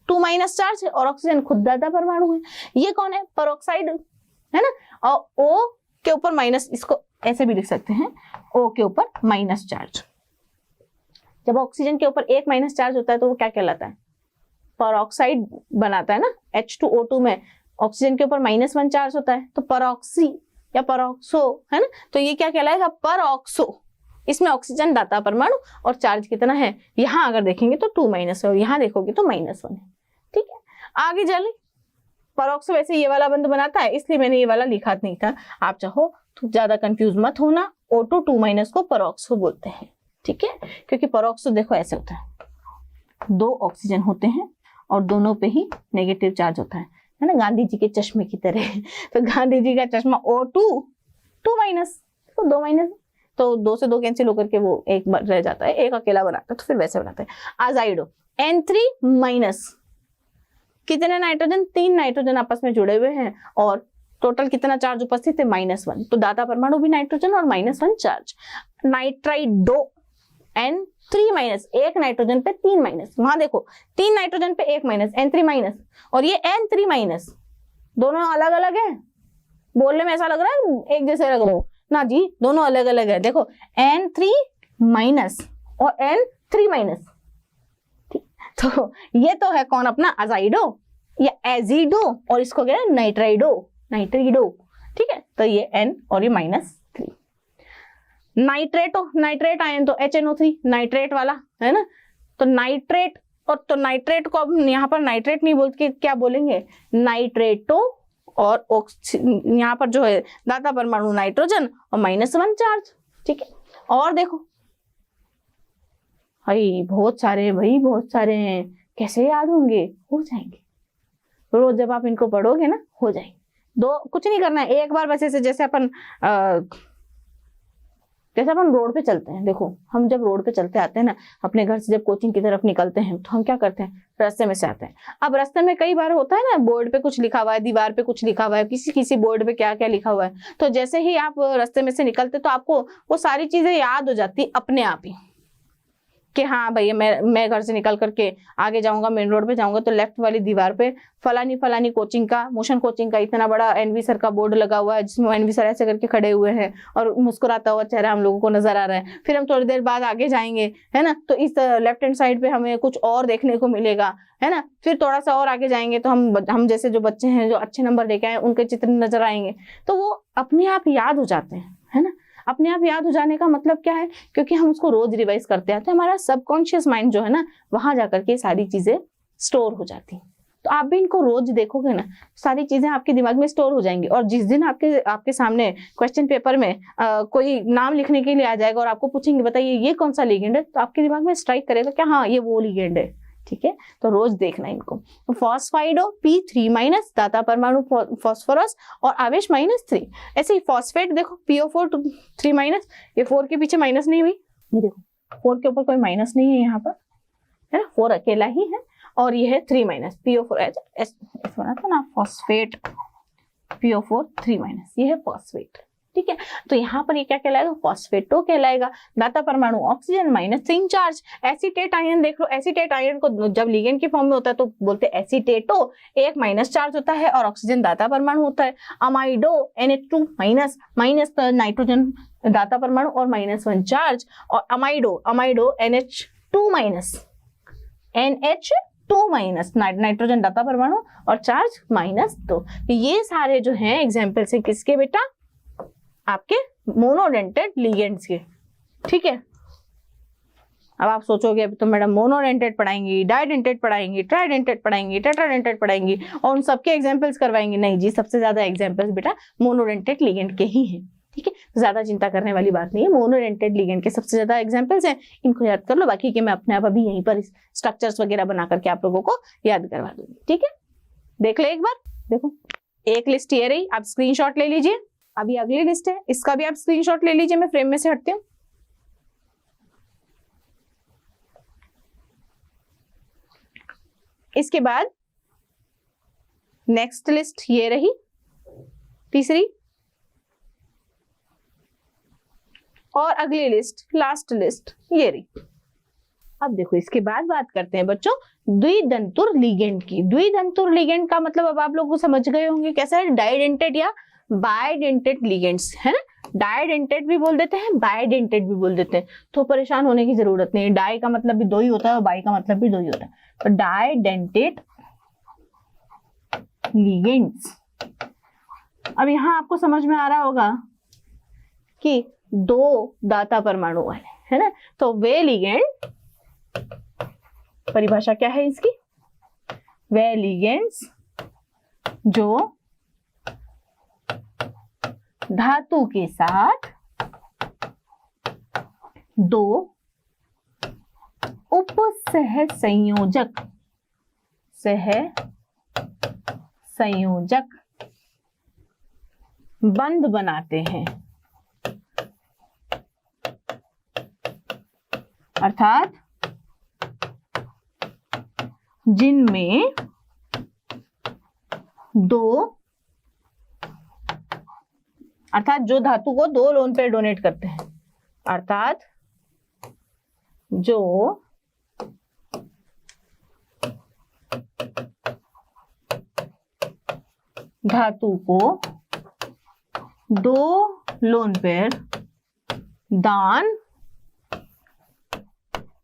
2- चार्ज है और ऑक्सीजन खुद दाता परमाणु है। ये कौन है? पेरोक्साइड, है ना, और O के ऊपर माइनस, इसको ऐसे भी लिख सकते हैं, O के ऊपर माइनस चार्ज। जब ऑक्सीजन के ऊपर एक माइनस चार्ज होता है तो वो क्या कहलाता है? पेरोक्साइड बनाता है ना। H2O2 में ऑक्सीजन के ऊपर -1 चार्ज होता है तो पेरोक्सी या पेरोक्सो, है ना, तो ये क्या कहलाएगा? पेरोक्सो। इसमें ऑक्सीजन दाता परमाणु और चार्ज कितना है? यहाँ अगर देखेंगे तो 2- है और यहाँ देखोगे तो -1 है। ठीक है, आगे चले। पेरोक्सो वैसे ये वाला बंद बनाता है, इसलिए मैंने ये वाला लिखा नहीं था। आप चाहो तो ज्यादा कंफ्यूज मत होना, O2 2- को पेरोक्सो बोलते हैं। ठीक है, क्योंकि पेरोक्सो देखो ऐसे होता है, 2 ऑक्सीजन होते हैं और दोनों पे ही नेगेटिव चार्ज होता है ना, गांधी जी के चश्मे की तरह। तो गांधी जी का चश्मा O2 2- तो 2- तो 2 से 2 कैंसिल होकर के वो एक रह जाता है, एक अकेला बनाता है, तो फिर वैसे बनाता है। आजाइडो N3-, कितने नाइट्रोजन? 3 नाइट्रोजन आपस में जुड़े हुए हैं और टोटल कितना चार्ज उपस्थित है? -1, तो दाता परमाणु भी नाइट्रोजन और -1 चार्ज। नाइट्राइडो N3-, एक नाइट्रोजन पे 3-, वहां देखो 3 नाइट्रोजन पे 1-, N3-, और ये N3-, दोनों अलग अलग है। बोलने में ऐसा लग रहा है एक जैसे लग रहा हो ना जी, दोनों अलग अलग है। देखो N3- और N3-, तो ये तो है कौन? अपना अजाइडो या एजिडो, और इसको क्या है? नाइट्राइडो। ठीक है, तो ये N और ये -3। नाइट्रेट आयन तो HNO3, नाइट्रेट वाला, है ना, तो नाइट्रेट, और तो नाइट्रेट को अब यहाँ पर नाइट्रेट नहीं बोल के क्या बोलेंगे? नाइट्रेटो, और यहाँ पर जो है दाता परमाणु नाइट्रोजन और -1 चार्ज। ठीक है, और देखो भाई बहुत सारे हैं, कैसे याद होंगे? हो जाएंगे, रोज जब आप इनको पढ़ोगे ना हो जाएंगे। कुछ नहीं करना है, एक बार बस ऐसे जैसे अपन रोड पे चलते हैं, देखो हम जब रोड पे चलते आते हैं ना, अपने घर से जब कोचिंग की तरफ निकलते हैं तो हम क्या करते हैं? रास्ते में से आते हैं। अब रास्ते में कई बार होता है ना, बोर्ड पे कुछ लिखा हुआ है, दीवार पे कुछ लिखा हुआ है, किसी बोर्ड पे क्या क्या लिखा हुआ है, तो जैसे ही आप रास्ते में से निकलते तो आपको वो सारी चीजें याद हो जाती अपने आप ही कि हाँ भैया मैं घर से निकल करके आगे जाऊंगा, मेन रोड पे जाऊंगा तो लेफ्ट वाली दीवार पे फलानी कोचिंग का, मोशन कोचिंग का इतना बड़ा एनवी सर का बोर्ड लगा हुआ है, जिसमें एनवी सर ऐसे करके खड़े हुए हैं और मुस्कुराता हुआ चेहरा हम लोगों को नजर आ रहा है। फिर हम थोड़ी देर बाद आगे जाएंगे, है ना, तो इस लेफ्ट हैंड साइड पे हमें कुछ और देखने को मिलेगा, है ना। फिर थोड़ा सा और आगे जाएंगे तो हम जैसे जो बच्चे हैं जो अच्छे नंबर लेके आए उनके चित्र नजर आएंगे, तो वो अपने आप याद हो जाते हैं, है ना। अपने आप याद हो जाने का मतलब क्या है? क्योंकि हम उसको रोज रिवाइज करते आते हैं, हमारा सबकॉन्शियस माइंड जो है ना वहां जाकर के सारी चीजें स्टोर हो जाती हैं। तो आप भी इनको रोज देखोगे ना, सारी चीजें आपके दिमाग में स्टोर हो जाएंगी, और जिस दिन आपके सामने क्वेश्चन पेपर में कोई नाम लिखने के लिए आ जाएगा और आपको पूछेंगे बताइए ये कौन सा लिगेंड है, तो आपके दिमाग में स्ट्राइक करेगा क्या हाँ ये वो लिगेंड है। ठीक है, तो रोज देखना इनको। तो फॉस्फाइडो P3- दाता परमाणु फॉस्फोरस और आवेश -3। ऐसे ही फॉस्फेट देखो PO4 3-, ये 4 के पीछे माइनस नहीं हुई, ये देखो 4 के ऊपर कोई माइनस नहीं है यहाँ पर, है ना, 4 अकेला ही है, और ये है 3- PO4 बना था ना, फॉस्फेट PO4 3-, ये है फॉस्फेट। ठीक है, तो यहाँ पर ये क्या कहलाएगा? फॉस्फेटो कहलाएगा। दाता परमाणु ऑक्सीजन -3 चार्ज। एसीटेट आयन देख लो, एसीटेट आयन को जब लिगेंड की फॉर्म में होता है तो बोलते हैं एसीटेटो, 1- चार्ज होता है और ऑक्सीजन दाता परमाणु होता है। अमाइडो NH2- तो नाइट्रोजन दाता परमाणु और -1 चार्ज, और अमाइडो NH2- नाइट्रोजन दाता परमाणु और चार्ज -2। ये सारे जो हैं एग्जाम्पल से किसके बेटा? आपके मोनोडेंटेड लिगेंड्स के। ठीक है, अब आप सोचोगे अभी तो मैडम मोनोडेंटेड पढ़ाएंगी, डाइडेंटेड पढ़ाएंगी, ट्राइडेंटेड पढ़ाएंगी, टेट्राडेंटेड पढ़ाएंगी और उन सबके एग्जांपल्स करवाएंगी। नहीं जी, सबसे ज्यादा एग्जांपल्स बेटा मोनोडेंटेड लिगेंड के ही हैं। ठीक है, ज्यादा चिंता करने वाली बात नहीं है। मोनोडेंटेड लिगेंड के सबसे ज्यादा एग्जांपल्स हैं, इनको याद कर लो, बाकी के मैं अपने आप अभी यहीं पर स्ट्रक्चर्स वगैरह बना करके आप लोगों को याद करवा दूंगी। ठीक है, देख ले एक बार, देखो एक लिस्ट ये रही, आप स्क्रीनशॉट ले लीजिए। अभी अगली लिस्ट है, इसका भी आप स्क्रीनशॉट ले लीजिए। मैं फ्रेम में से हटती हूँ। इसके बाद नेक्स्ट लिस्ट ये रही, तीसरी, और अगली लिस्ट, लास्ट लिस्ट ये रही। अब देखो इसके बाद बात करते हैं बच्चों द्विदंतुर लिगेंड की। द्विदंतुर लिगेंड का मतलब अब आप लोग को समझ गए होंगे कैसा है, डाइडेंटेड या बाइडेंटेड लिगेंड्स, है ना। डाइडेंटेड भी बोल देते हैं, बाइडेंटेड भी बोल देते हैं, तो परेशान होने की जरूरत नहीं है। डाई का मतलब भी दो ही होता है और बाई का मतलब भी दो ही होता है। तो डाइडेंटेड लिगेंड्स। अब यहाँ आपको समझ में आ रहा होगा कि दो दाता परमाणु वाले, है ना, तो वे लिगेंड, परिभाषा क्या है इसकी, वे लिगेंड्स जो धातु के साथ दो उपसह संयोजक बंध बनाते हैं, अर्थात जिनमें दो, अर्थात जो धातु को दो लोन पेयर डोनेट करते हैं, अर्थात जो धातु को दो लोन पेयर दान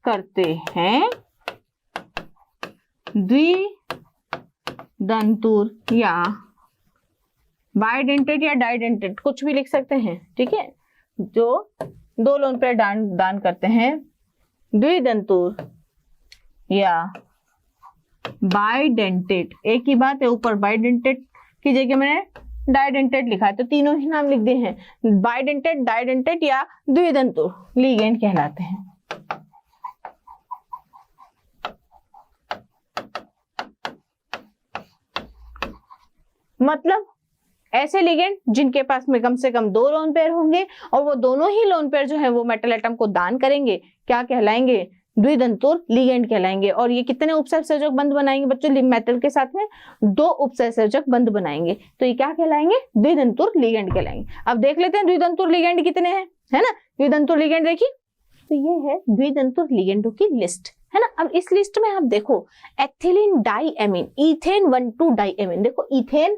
करते हैं, द्विदंतुर या बाइडेंटेड या डाइडेंटेड कुछ भी लिख सकते हैं, ठीक है, जो दो लोन पेयर दान करते हैं, द्विदंतुर या बाइडेंटेड। एक ही बात है, ऊपर बाइडेंटेड की जगह मैंने डाइडेंटेड लिखा है, तो तीनों ही नाम लिख दिए हैं, बाइडेंटेड, डाइडेंटेड या द्विदंतुर लिगेंड कहलाते हैं। मतलब ऐसे लिगेंड जिनके पास में कम से कम दो लोन पेयर होंगे और वो दोनों ही लोन पेयर जो है वो मेटल एटम को दान करेंगे, क्या कहलाएंगे, द्विदंतुर लिगेंड कहलाएंगे। और ये कितने उपसहसंयोजक बंध बनाएंगे बच्चों, मेटल के साथ में दो उपसहसंयोजक बंध बनाएंगे, तो ये क्या कहलाएंगे, द्विदंतुर लिगेंड कहलाएंगे। अब देख लेते हैं द्विदंतुर लिगेंड कितने हैं, है ना। द्विदंतुर लिगेंड देखिए, तो ये है द्विदंतुर लिगेंडों की लिस्ट, है ना। अब इस लिस्ट में आप देखो एथिलीन डाइएमीन, इथेन 1,2 डाइएमीन, देखो इथेन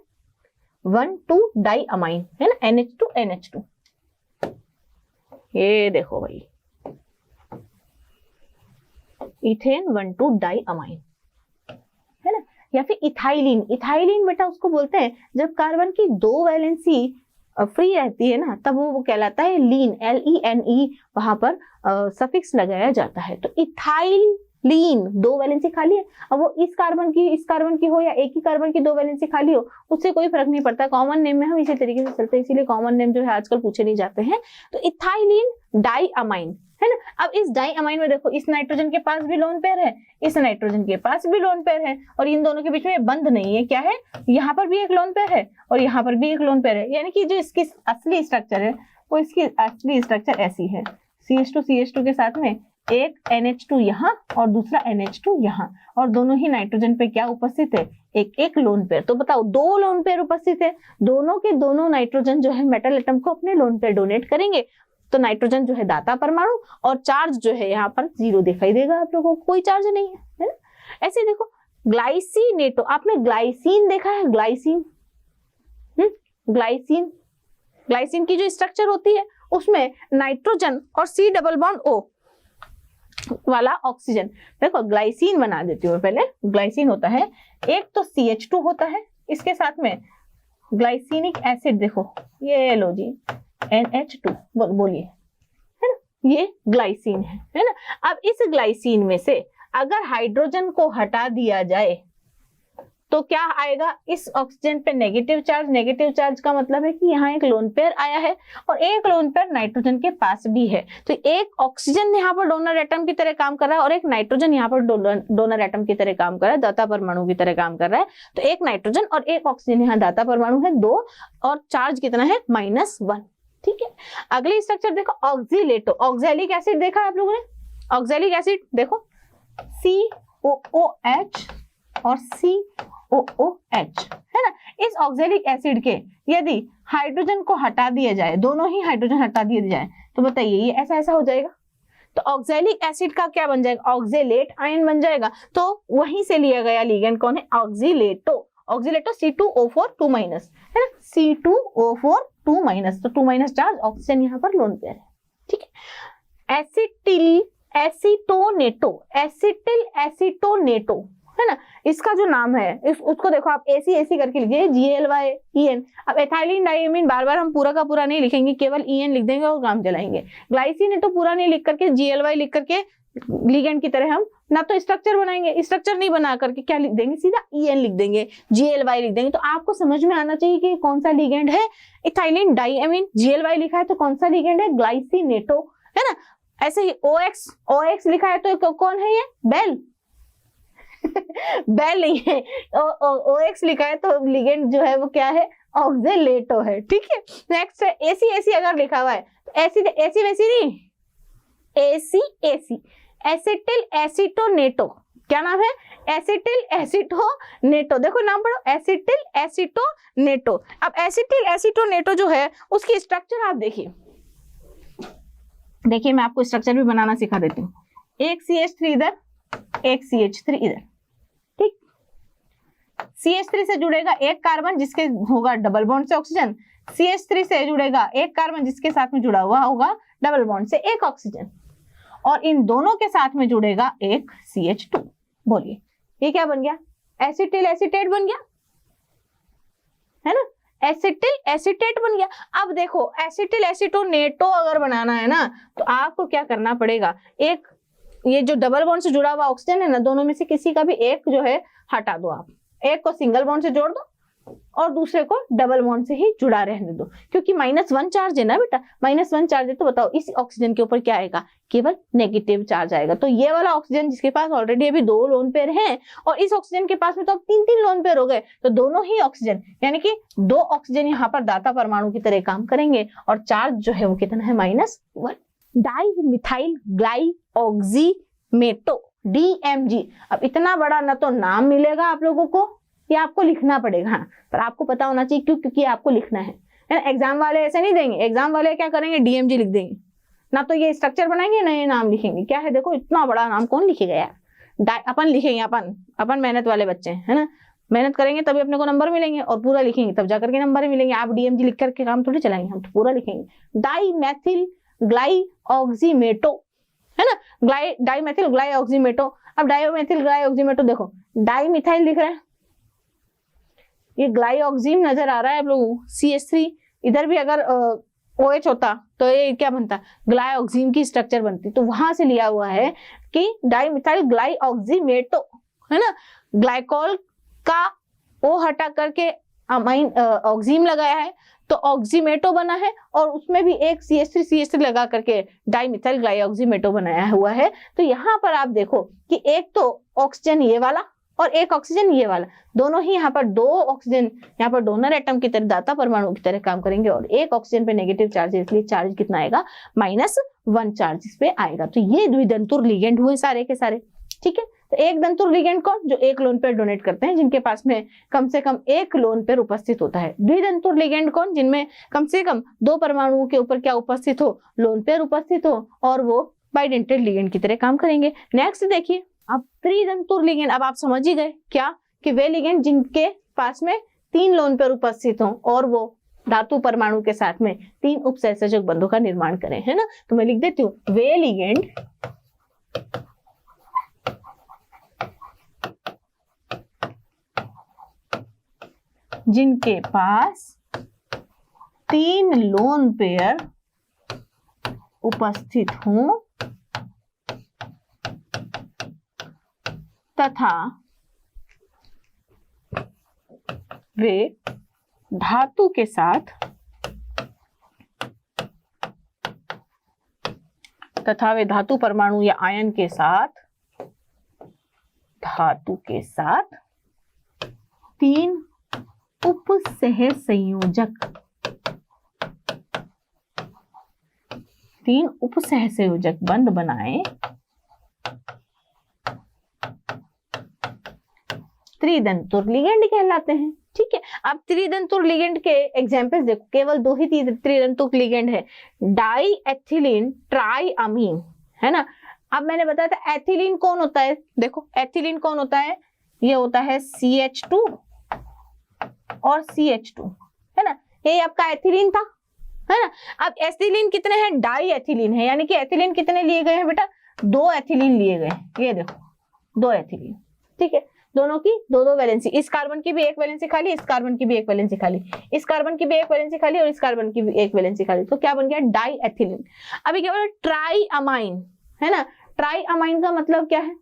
1,2 डाइअमाइन, है ना, NH2 NH2, ये देखो भाई इथेन 1,2 डाइअमाइन, है ना। या फिर इथाइलिन, इथाइलिन बेटा उसको बोलते हैं जब कार्बन की दो वैलेंसी फ्री रहती है ना, तब वो कहलाता है लीन, LENE, वहां पर सफिक्स लगाया जाता है। तो इथाइलिन दो वैलेंसी खाली है, अब वो इस कार्बन की हो या एक ही कार्बन की दो वैलेंसी खाली हो, उससे कोई फर्क नहीं पड़ता, कॉमन नेम में हम इसी तरीके से चलते हैं, इसीलिए कॉमन नेम जो है आजकल पूछे नहीं जाते हैं। तो इथाइलिन डाइअमाइन, है ना। अब इस डाइअमाइन में देखो इस नाइट्रोजन के पास भी लोन पेयर है, इस नाइट्रोजन के पास भी लोन पेयर है, और इन दोनों के बीच में बंध नहीं है, क्या है, यहाँ पर भी एक लोन पेयर है और यहाँ पर भी एक लोन पेयर है, यानी कि जो इसकी असली स्ट्रक्चर है वो इसकी असली स्ट्रक्चर ऐसी है, CH2 के साथ में एक NH2 यहाँ और दूसरा NH2 यहाँ, और दोनों ही नाइट्रोजन पे क्या उपस्थित है, एक एक लोन पेयर। तो बताओ दो लोन पेयर उपस्थित है, दोनों के दोनों नाइट्रोजन जो है मेटल एटम को अपने लोन पेयर डोनेट करेंगे, तो नाइट्रोजन जो है दाता परमाणु, और चार्ज जो है यहाँ पर 0 दिखाई देगा आप लोगों को, कोई चार्ज नहीं है ना। ऐसे देखो ग्लाइसिनेटो, आपने ग्लाइसिन देखा है, ग्लाइसिन, ग्लाइसिन की जो स्ट्रक्चर होती है उसमें नाइट्रोजन और C डबल बॉन्ड O वाला ऑक्सीजन, देखो ग्लाइसिन बना देती हूँ पहले। ग्लाइसिन होता है, एक तो CH2 होता है, इसके साथ में ग्लाइसिनिक एसिड, देखो ये लो जी NH2, बोलिए, है ना, ये ग्लाइसिन है ना। अब इस ग्लाइसिन में से अगर हाइड्रोजन को हटा दिया जाए तो क्या आएगा, इस ऑक्सीजन पे नेगेटिव चार्ज। नेगेटिव चार्ज का मतलब है कि यहाँ एक लोन पेयर आया है और एक लोन पेयर नाइट्रोजन के पास भी है। तो एक ऑक्सीजन यहाँ पर डोनर एटम की तरह काम कर रहा है और एक नाइट्रोजन यहाँ पर डोनर एटम की तरह काम कर रहा है, दाता परमाणु की तरह काम कर रहा है। तो एक नाइट्रोजन और एक ऑक्सीजन यहाँ दाता परमाणु है 2 और चार्ज कितना है -1। ठीक है, अगली स्ट्रक्चर देखो, ऑक्सीलेटो। ऑक्सैलिक एसिड देखा है आप लोगों ने, ऑक्सैलिक एसिड देखो COOH और COOH है ना। इस ऑक्सैलिक एसिड के यदि हाइड्रोजन को हटा दिया जाए, दोनों ही हाइड्रोजन हटा दिए जाए, तो बताइए ये ऐसा ऐसा हो जाएगा। तो ऑक्सैलिक एसिड का क्या बन जाएगा, ऑक्सैलेट आयन बन जाएगा। तो वहीं से लिया गया लिगेंड कौन है, ऑक्सीलेटो। ऑक्सीलेटो C2O4 2- है ना, C2O4 2-, तो 2- चार्ज, ऑक्सीजन यहाँ पर लोन पेयर है। ठीक है, एसिटिल एसीटोनेटो, एसिटिल एसीटोनेटो है ना, इसका जो नाम है उसको देखो आप AC करके लिखिए, GLYEN। अब एथाइलिन डाइमीन बार बार हम पूरा का पूरा नहीं लिखेंगे, केवल EN लिख देंगे और काम चलाएंगे। ग्लाइसिनेटो पूरा नहीं लिख करके GLY लिख करके लिगेंड की तरह हम ना तो स्ट्रक्चर बनाएंगे, स्ट्रक्चर नहीं बना करके क्या लिख देंगे, सीधा EN लिख देंगे, GLY लिख देंगे। तो आपको समझ में आना चाहिए कि कौन सा लिगेंड है। इथाइलिन डाइमीन GLY लिखा है तो कौन सा लिगेंड है, ग्लाइसिनेटो है ना। ऐसे ही OX लिखा है तो कौन है ये, बेल बेल नहीं है, OX लिखा है तो लिगेंड जो है वो क्या है, ऑक्सीलेटो है। ठीक है, नेक्स्ट है AC अगर लिखा हुआ है तो AC वैसी नहीं, AC एसिटिल एसीटोनेटो, क्या नाम है, एसिटिल एसीटोनेटो। देखो नाम पढ़ो, एसिटिल एसीटोनेटो। अब एसिटिल एसीटोनेटो जो है उसकी स्ट्रक्चर आप देखिए मैं आपको स्ट्रक्चर भी बनाना सिखा देती हूँ। एक CH3 इधर, एक CH3 इधर। ठीक, CH3 से जुड़ेगा एक कार्बन जिसके होगा डबल बॉन्ड से ऑक्सीजन, CH3 से जुड़ेगा एक कार्बन जिसके साथ में जुड़ा हुआ होगा डबल बॉन्ड से एक ऑक्सीजन, और इन दोनों के साथ में जुड़ेगा एक CH2। बोलिए ये क्या बन गया, एसिटिल एसीटेट बन गया है ना, एसिटिल एसीटेट बन गया। अब देखो एसिटिल एसीटोनेटो अगर बनाना है ना तो आपको क्या करना पड़ेगा, एक ये जो डबल बॉन्ड से जुड़ा हुआ ऑक्सीजन है ना, दोनों में से किसी का भी एक जो है हटा दो आप, एक को सिंगल बॉन्ड से जोड़ दो और दूसरे को डबल बॉन्ड से ही जुड़ा रहने दो, क्योंकि -1 चार्ज है ना बेटा, -1 चार्ज है। तो बताओ इस ऑक्सीजन के ऊपर क्या आएगा, केवल नेगेटिव चार्ज आएगा। तो ये वाला ऑक्सीजन जिसके पास ऑलरेडी अभी 2 लोन पेयर हैं और इस ऑक्सीजन के पास में तो अब 3 लोन पेयर हो गए, तो दोनों ही ऑक्सीजन यानी कि 2 ऑक्सीजन यहाँ पर दाता परमाणु की तरह काम करेंगे और चार्ज जो है वो कितना है, -1। Di methyl glyoximato DMG। अब इतना बड़ा ना तो नाम मिलेगा आप लोगों को, ये आपको लिखना पड़ेगा। हाँ, पर आपको पता होना चाहिए क्यों, क्योंकि आपको लिखना है ना। एग्जाम वाले ऐसे नहीं देंगे, एग्जाम वाले क्या करेंगे, DMG लिख देंगे, ना तो ये स्ट्रक्चर बनाएंगे ना ये नाम लिखेंगे। क्या है देखो, इतना बड़ा नाम कौन लिखेगा यार, अपन लिखेंगे, अपन मेहनत वाले बच्चे है ना, मेहनत करेंगे तभी अपने को नंबर मिलेंगे और पूरा लिखेंगे तब जाकर के नंबर मिलेंगे। आप DMG लिख करके काम थोड़ी चलाएंगे, हम तो पूरा लिखेंगे। डाई मैथिल ग्लाइऑक्सीमेटो है ना, डाई मैथिल ग्लाइऑक्सीमेटो। अब डाईमेथिल ग्लाइऑक्सीमेटो देखो, डाई मिथाइल दिख रहा है, ये ग्लाइऑक्सीम नजर आ रहा है आप लोगों को, CH3 इधर भी अगर OH होता तो ये क्या बनता, ग्लाइऑक्सीम की स्ट्रक्चर बनती। तो वहां से लिया हुआ है कि डाईमिथाइल ग्लाइऑक्सीमेटो है ना, ग्लाइकॉल का O हटा करके अमाइन ऑक्सीम लगाया है तो ऑक्सीमेटो बना है, और उसमें भी एक CH3 लगा करके डाईमिथाइल ग्लाइऑक्सीमेटो बनाया हुआ है। तो यहाँ पर आप देखो कि एक तो ऑक्सीजन ये वाला और एक ऑक्सीजन ये वाला, दोनों ही यहाँ पर 2 ऑक्सीजन यहाँ पर डोनर एटम की तरह दाता परमाणु की तरह काम करेंगे और एक ऑक्सीजन पे नेगेटिव चार्ज है, इसलिए चार्ज कितना आएगा, -1 चार्ज इस पे आएगा। तो ये द्विदंतुर लिगेंड हुए सारे के सारे। ठीक है, तो एक दंतुर लिगेंड कौन, जो एक लोन पेयर डोनेट करते हैं, जिनके पास में कम से कम एक लोन पेयर उपस्थित होता है। द्विदंतुर लिगेंड कौन, जिनमें कम से कम 2 परमाणुओं के ऊपर क्या उपस्थित हो, लोन पेयर उपस्थित हो, और वो बाइडेंटेड लिगेंड की तरह काम करेंगे। नेक्स्ट देखिए, अब त्रिदंतुर लिगेंड। अब आप समझ ही गए क्या, कि वे लिगेंड जिनके पास में 3 लोन पेयर उपस्थित हो और वो धातु परमाणु के साथ में 3 उपसहसंयोजक बंधों का निर्माण करें, है ना। तो मैं लिख देती हूँ, वे लिगेंड जिनके पास 3 लोन पेयर उपस्थित हों तथा वे धातु के साथ तथा वे धातु परमाणु या आयन के साथ धातु के साथ 3 उपसह संयोजक 3 उपसह संयोजक बंध बनाए त्रिदंतुर लिगेंड कहलाते हैं। ठीक है, अब त्रिदंतुर लिगेंड के एग्जांपल्स देखो, केवल 2 ही त्रिदंतुर लिगेंड है, डाई एथिलीन ट्राई अमीन, है ना। अब मैंने बताया था एथिलीन कौन होता है, देखो एथिलीन कौन होता है, ये होता है CH2 और CH2, है ना, ये आपका एथिलीन था, है ना। अब एथिलीन कितने हैं, डाई एथिलीन है, यानी कि एथिलीन कितने लिए गए हैं बेटा, 2 एथिलीन लिए गए, ये देखो 2 एथिलीन। ठीक है, दोनों की 2-2 वैलेंसी, इस कार्बन की भी 1 वैलेंसी खाली, इस कार्बन की भी 1 वैलेंसी खाली, इस कार्बन की भी 1 वैलेंसी खाली और इस कार्बन की भी 1 वैलेंसी खाली, तो क्या बन गया, डाई एथिलीन। अभी क्या बोला, ट्राई अमाइन, है ना। ट्राई अमाइन का मतलब क्या है,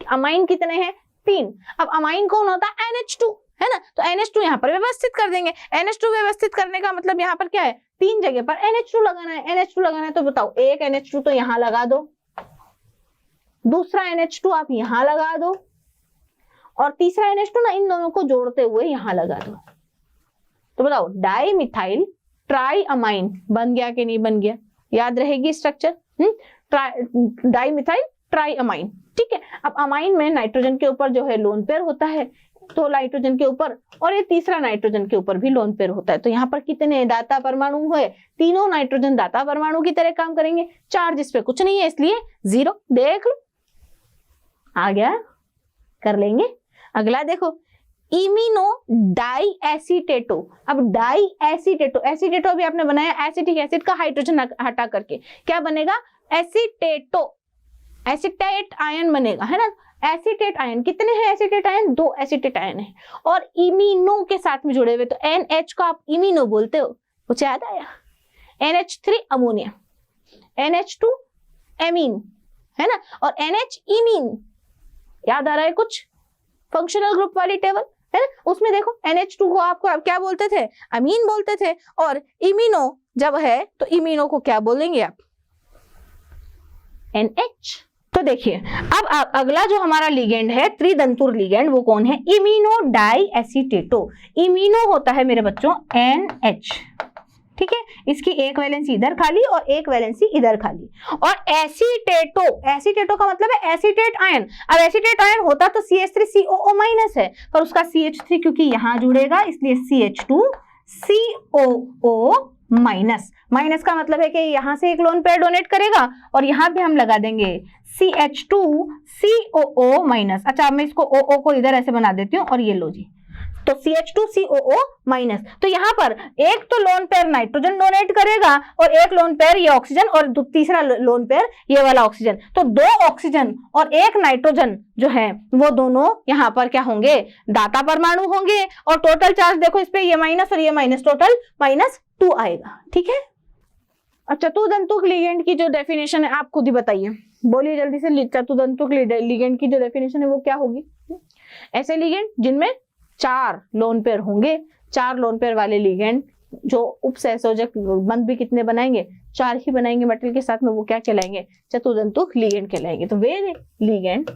अमाइन कितने हैं, 3। अब अमाइन कौन होता है, NH2, है ना, तो NH2 यहाँ पर व्यवस्थित कर देंगे। NH2 व्यवस्थित करने का मतलब यहाँ पर क्या है, 3 जगह पर NH2 लगाना है, NH2 लगाना है, तो बताओ एक NH2 तो यहाँ लगा दो, दूसरा NH2 आप यहाँ लगा दो, और तीसरा NH2 ना इन दोनों को जोड़ते हुए यहाँ लगा दो। तो बताओ डाई मिथाइल ट्राई अमाइन बन गया कि नहीं बन गया, याद रहेगी structure, di methyl try amine. ठीक है, अब अमाइन में नाइट्रोजन के ऊपर जो है लोन पेयर होता है, तो नाइट्रोजन के ऊपर, और ये तीसरा नाइट्रोजन के ऊपर भी लोन पेयर होता है, तो यहाँ पर कितने दाता परमाणु हुए, तीनों नाइट्रोजन दाता परमाणु की तरह काम करेंगे। चार्ज इस पे कुछ नहीं है इसलिए 0, देख लो आ गया, कर लेंगे। अगला देखो, इमिनो डाई एसीटेटो। अब डाई एसीटेटो, एसीटेटो भी आपने बनाया एसिटिक एसिड का हाइड्रोजन हटा करके, क्या बनेगा, एसीटेटो, एसिटेट आयन बनेगा, है ना। एसिटेट आयन कितने हैं, एसिटेट आयन 2 एसिटेट आयन है, और इमिनो के साथ में जुड़े हुए, तो NH को आप इमिनो बोलते हो, कुछ याद आया, NH3 अमोनिया, NH2 एमीन, है ना, और NH इमीन, याद आ रहा है कुछ, फंक्शनल ग्रुप वाली टेबल, है ना, उसमें देखो NH2 को आपको आप क्या बोलते थे, अमीन बोलते थे, और इमिनो जब है तो इमिनो को क्या बोलेंगे आप, NH। तो देखिए अब अगला जो हमारा लिगेंड है त्रिदंतुर लिगेंड, वो कौन है, इमिनो डाई एसीटेटो। इमिनो होता है मेरे बच्चों NH, ठीक है, इसकी 1 वैलेंसी इधर खाली और 1 वैलेंसी इधर खाली, और एसीटेटो, एसीटेटो का मतलब है एसीटेट आयन। अब एसीटेट आयन होता तो CH3COO माइनस है, पर उसका CH3 क्योंकि यहां जुड़ेगा इसलिए CH2COO माइनस। माइनस का मतलब है कि यहां से एक लोन पेयर डोनेट करेगा और यहां पे हम लगा देंगे CH2COO माइनस। अच्छा, मैं इसको OO को इधर ऐसे बना देती हूँ और ये लो जी, तो CH2COO माइनस। तो यहाँ पर एक तो लोन पेयर नाइट्रोजन डोनेट करेगा और एक लोन पेयर ये ऑक्सीजन और तीसरा लोन पेयर ये वाला ऑक्सीजन, तो 2 ऑक्सीजन और 1 नाइट्रोजन जो है वो दोनों यहाँ पर क्या होंगे, दाता परमाणु होंगे, और टोटल चार्ज देखो इस पे ये माइनस और ये माइनस, टोटल -2 आएगा। ठीक है, चतुर्दंतुक लिगेंड की जो डेफिनेशन है आप खुद ही बताइए, बोलिए जल्दी से, चतुर्दंतुक लिगेंड की जो डेफिनेशन है वो क्या होगी, ऐसे लिगेंड जिनमें 4 लोन पेयर होंगे, 4 लोन पेयर वाले लिगेंड जो उपसहसंयोजक बंध भी कितने बनाएंगे, 4 ही बनाएंगे मेटल के साथ में, वो क्या कहलाएंगे, चतुर्दंतुक लिगेंड कहलाएंगे। तो वे लिगेंड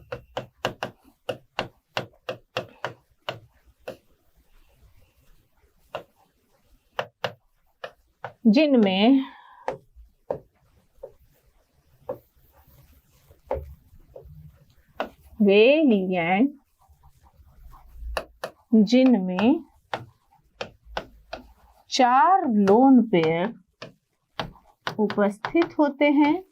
जिनमें वे लिगेंड जिनमें 4 लोन पेयर उपस्थित होते हैं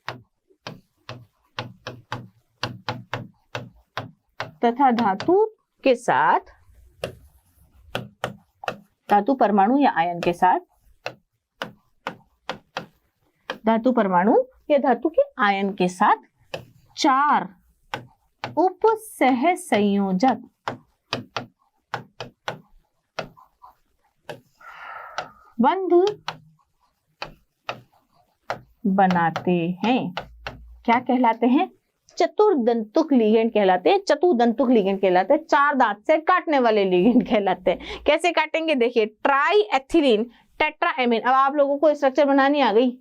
तथा धातु के साथ, धातु परमाणु या आयन के साथ, धातु परमाणु या धातु के आयन के साथ 4 उपसह संयोजक बंध बनाते हैं, क्या कहलाते हैं, चतुर्दंतुक लिगेंड कहलाते हैं, चतुर्दंतुक लिगेंड कहलाते हैं, 4 दांत से काटने वाले लिगेंड कहलाते हैं। कैसे काटेंगे देखिए, ट्राई एथिलीन टेट्राएमीन। अब आप लोगों को स्ट्रक्चर बनानी आ गई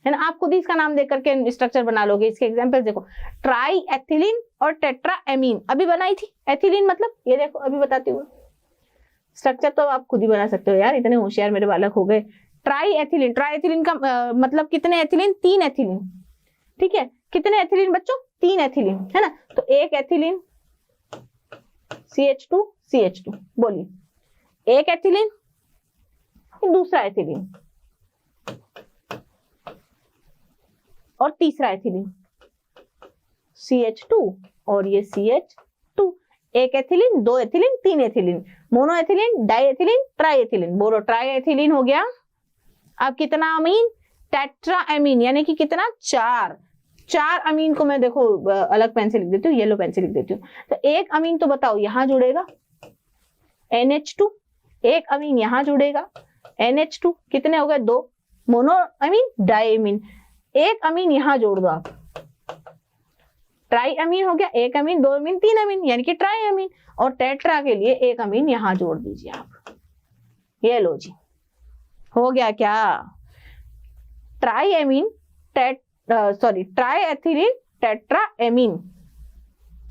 है ना, आप खुद ही इसका नाम देख करके स्ट्रक्चर बना लोगे। इसके एग्जांपल देखो, ट्राई एथिलीन और टेट्राएमीन अभी बनाई थी। एथिलीन मतलब ये देखो, अभी बताती हूँ स्ट्रक्चर, तो आप खुद ही बना सकते हो यार, इतने होशियार मेरे बालक हो गए। ट्राई एथिलीन, ट्राई एथिलीन का मतलब कितने एथिलीन, 3 एथिलीन, ठीक है। कितने एथिलीन बच्चों, 3 एथिलीन, है ना। तो एक एथिलीन CH2 CH2, बोलिए, एक एथिलीन, दूसरा एथिलीन और तीसरा एथिलीन CH2 और ये CH2। एक ethylene, 2 ethylene, 3 ethylene, mono ethylene, di ethylene, tri ethylene. बोलो, ट्राई एथिलीन हो गया। अब कितना अमीन, टेट्राएमीन, यानी कि कितना, 4 अमीन को मैं देखो अलग पेन से लिख देती हूँ, येलो पेन से लिख देती हूँ। तो एक अमीन तो बताओ यहां जुड़ेगा NH2, एक अमीन यहां जुड़ेगा NH2, कितने हो गए, 2 मोनो अमीन, डाईमीन। एक अमीन यहां जोड़ दो आप, ट्राई अमीन हो गया, एक अमीन, 2 अमीन, 3 अमीन, यानी कि ट्राई अमीन। और टेट्रा के लिए एक अमीन यहां जोड़ दीजिए आप, ये लो जी, हो गया क्या, ट्राईएमीन ट्राई एथिलीन टेट्राएमीन,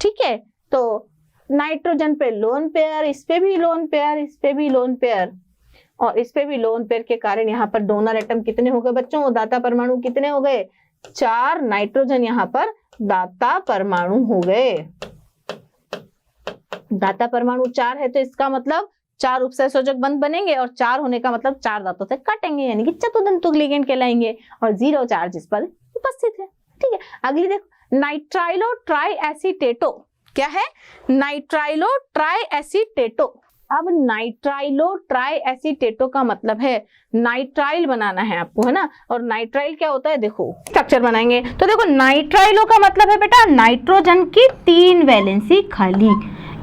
ठीक है। तो नाइट्रोजन पे लोन पेयर, इस पे भी लोन पेयर, इस पे भी लोन पेयर और इस पे भी लोन पेयर के कारण यहाँ पर डोनर एटम कितने हो गए बच्चों, दाता परमाणु कितने हो गए, 4 नाइट्रोजन यहाँ पर दाता परमाणु हो गए। दाता परमाणु 4 है तो इसका मतलब 4 उपसहसंयोजक बंध बनेंगे और 4 होने का मतलब 4 दांतों से काटेंगे, यानी कि चतुर्दंतुक लिगेंड कहलाएंगे और 0 चार्ज इस पर उपस्थित है, ठीक है। अगली देखो, नाइट्राइलो ट्राई एसीटेटो, क्या है, नाइट्राइलो ट्राई एसीटेटो। अब नाइट्राइलो ट्राई एसीटेटो का मतलब है नाइट्राइल बनाना है आपको, है ना। और नाइट्राइल क्या होता है, देखो स्ट्रक्चर बनाएंगे तो देखो, नाइट्राइलो का मतलब है बेटा नाइट्रोजन की 3 वैलेंसी खाली,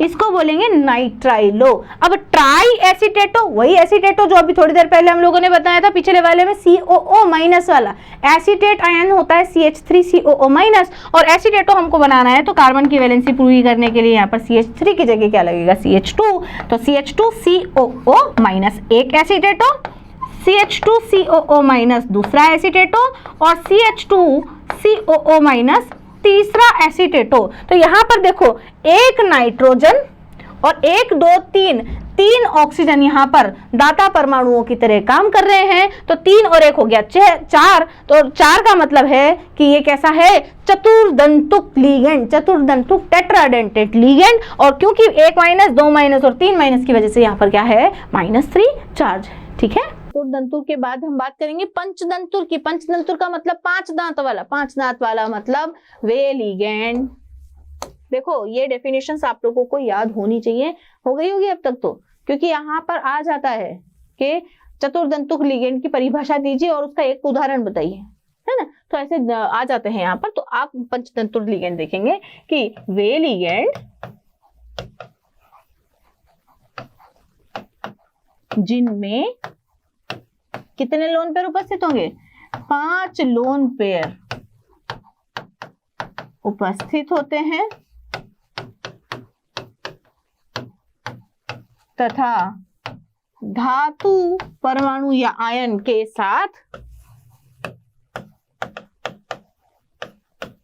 इसको बोलेंगे नाइट्राइलो। अब ट्राई एसीटेटो, वही एसीटेटो जो अभी थोड़ी देर पहले हम लोगों ने बताया था पिछले वाले में, COO माइनस वाला एसीटेट आयन होता है CH3COO माइनस, और एसीटेटो हमको बनाना है तो कार्बन की वैलेंसी पूरी करने के लिए यहाँ पर CH3 की जगह क्या लगेगा, CH2, तो CH2COO माइनस एक एसीटेटो, CH2COO माइनस दूसरा एसीटेटो और CH2COO माइनस तीसरा एसीटेटो। तो यहाँ पर देखो, एक नाइट्रोजन और 1 2 3 ऑक्सीजन यहाँ पर दाता परमाणुओं की तरह काम कर रहे हैं, तो 3 और 1 हो गया 4। तो 4 का मतलब है कि ये कैसा है, चतुर्दंतुक लिगेंड, चतुर्दंतुक टेट्राडेंटेट लिगेंड। और क्योंकि 1 माइनस 2 माइनस और 3 माइनस की वजह से यहाँ पर क्या है, -3 चार्ज, ठीक है। चतुर्दंतुर के बाद हम बात करेंगे पंचदंतुर की। पंचदंतुर का मतलब 5 दांत वाला, 5 दांत वाला मतलब वे लिगेंड। देखो ये डेफिनेशंस आप लोगों को याद होनी चाहिए, हो गई होगी अब तक तो, क्योंकि यहाँ पर आ जाता है कि चतुर्दंतुक लिगेंड की परिभाषा दीजिए और उसका एक उदाहरण बताइए, है ना। तो ऐसे आ जाते हैं यहाँ पर, तो आप पंचदंतुर लिगेंड देखेंगे कि वे लिगेंड जिनमें कितने लोन पेयर उपस्थित होंगे, 5 लोन पेयर उपस्थित होते हैं तथा धातु परमाणु या आयन के साथ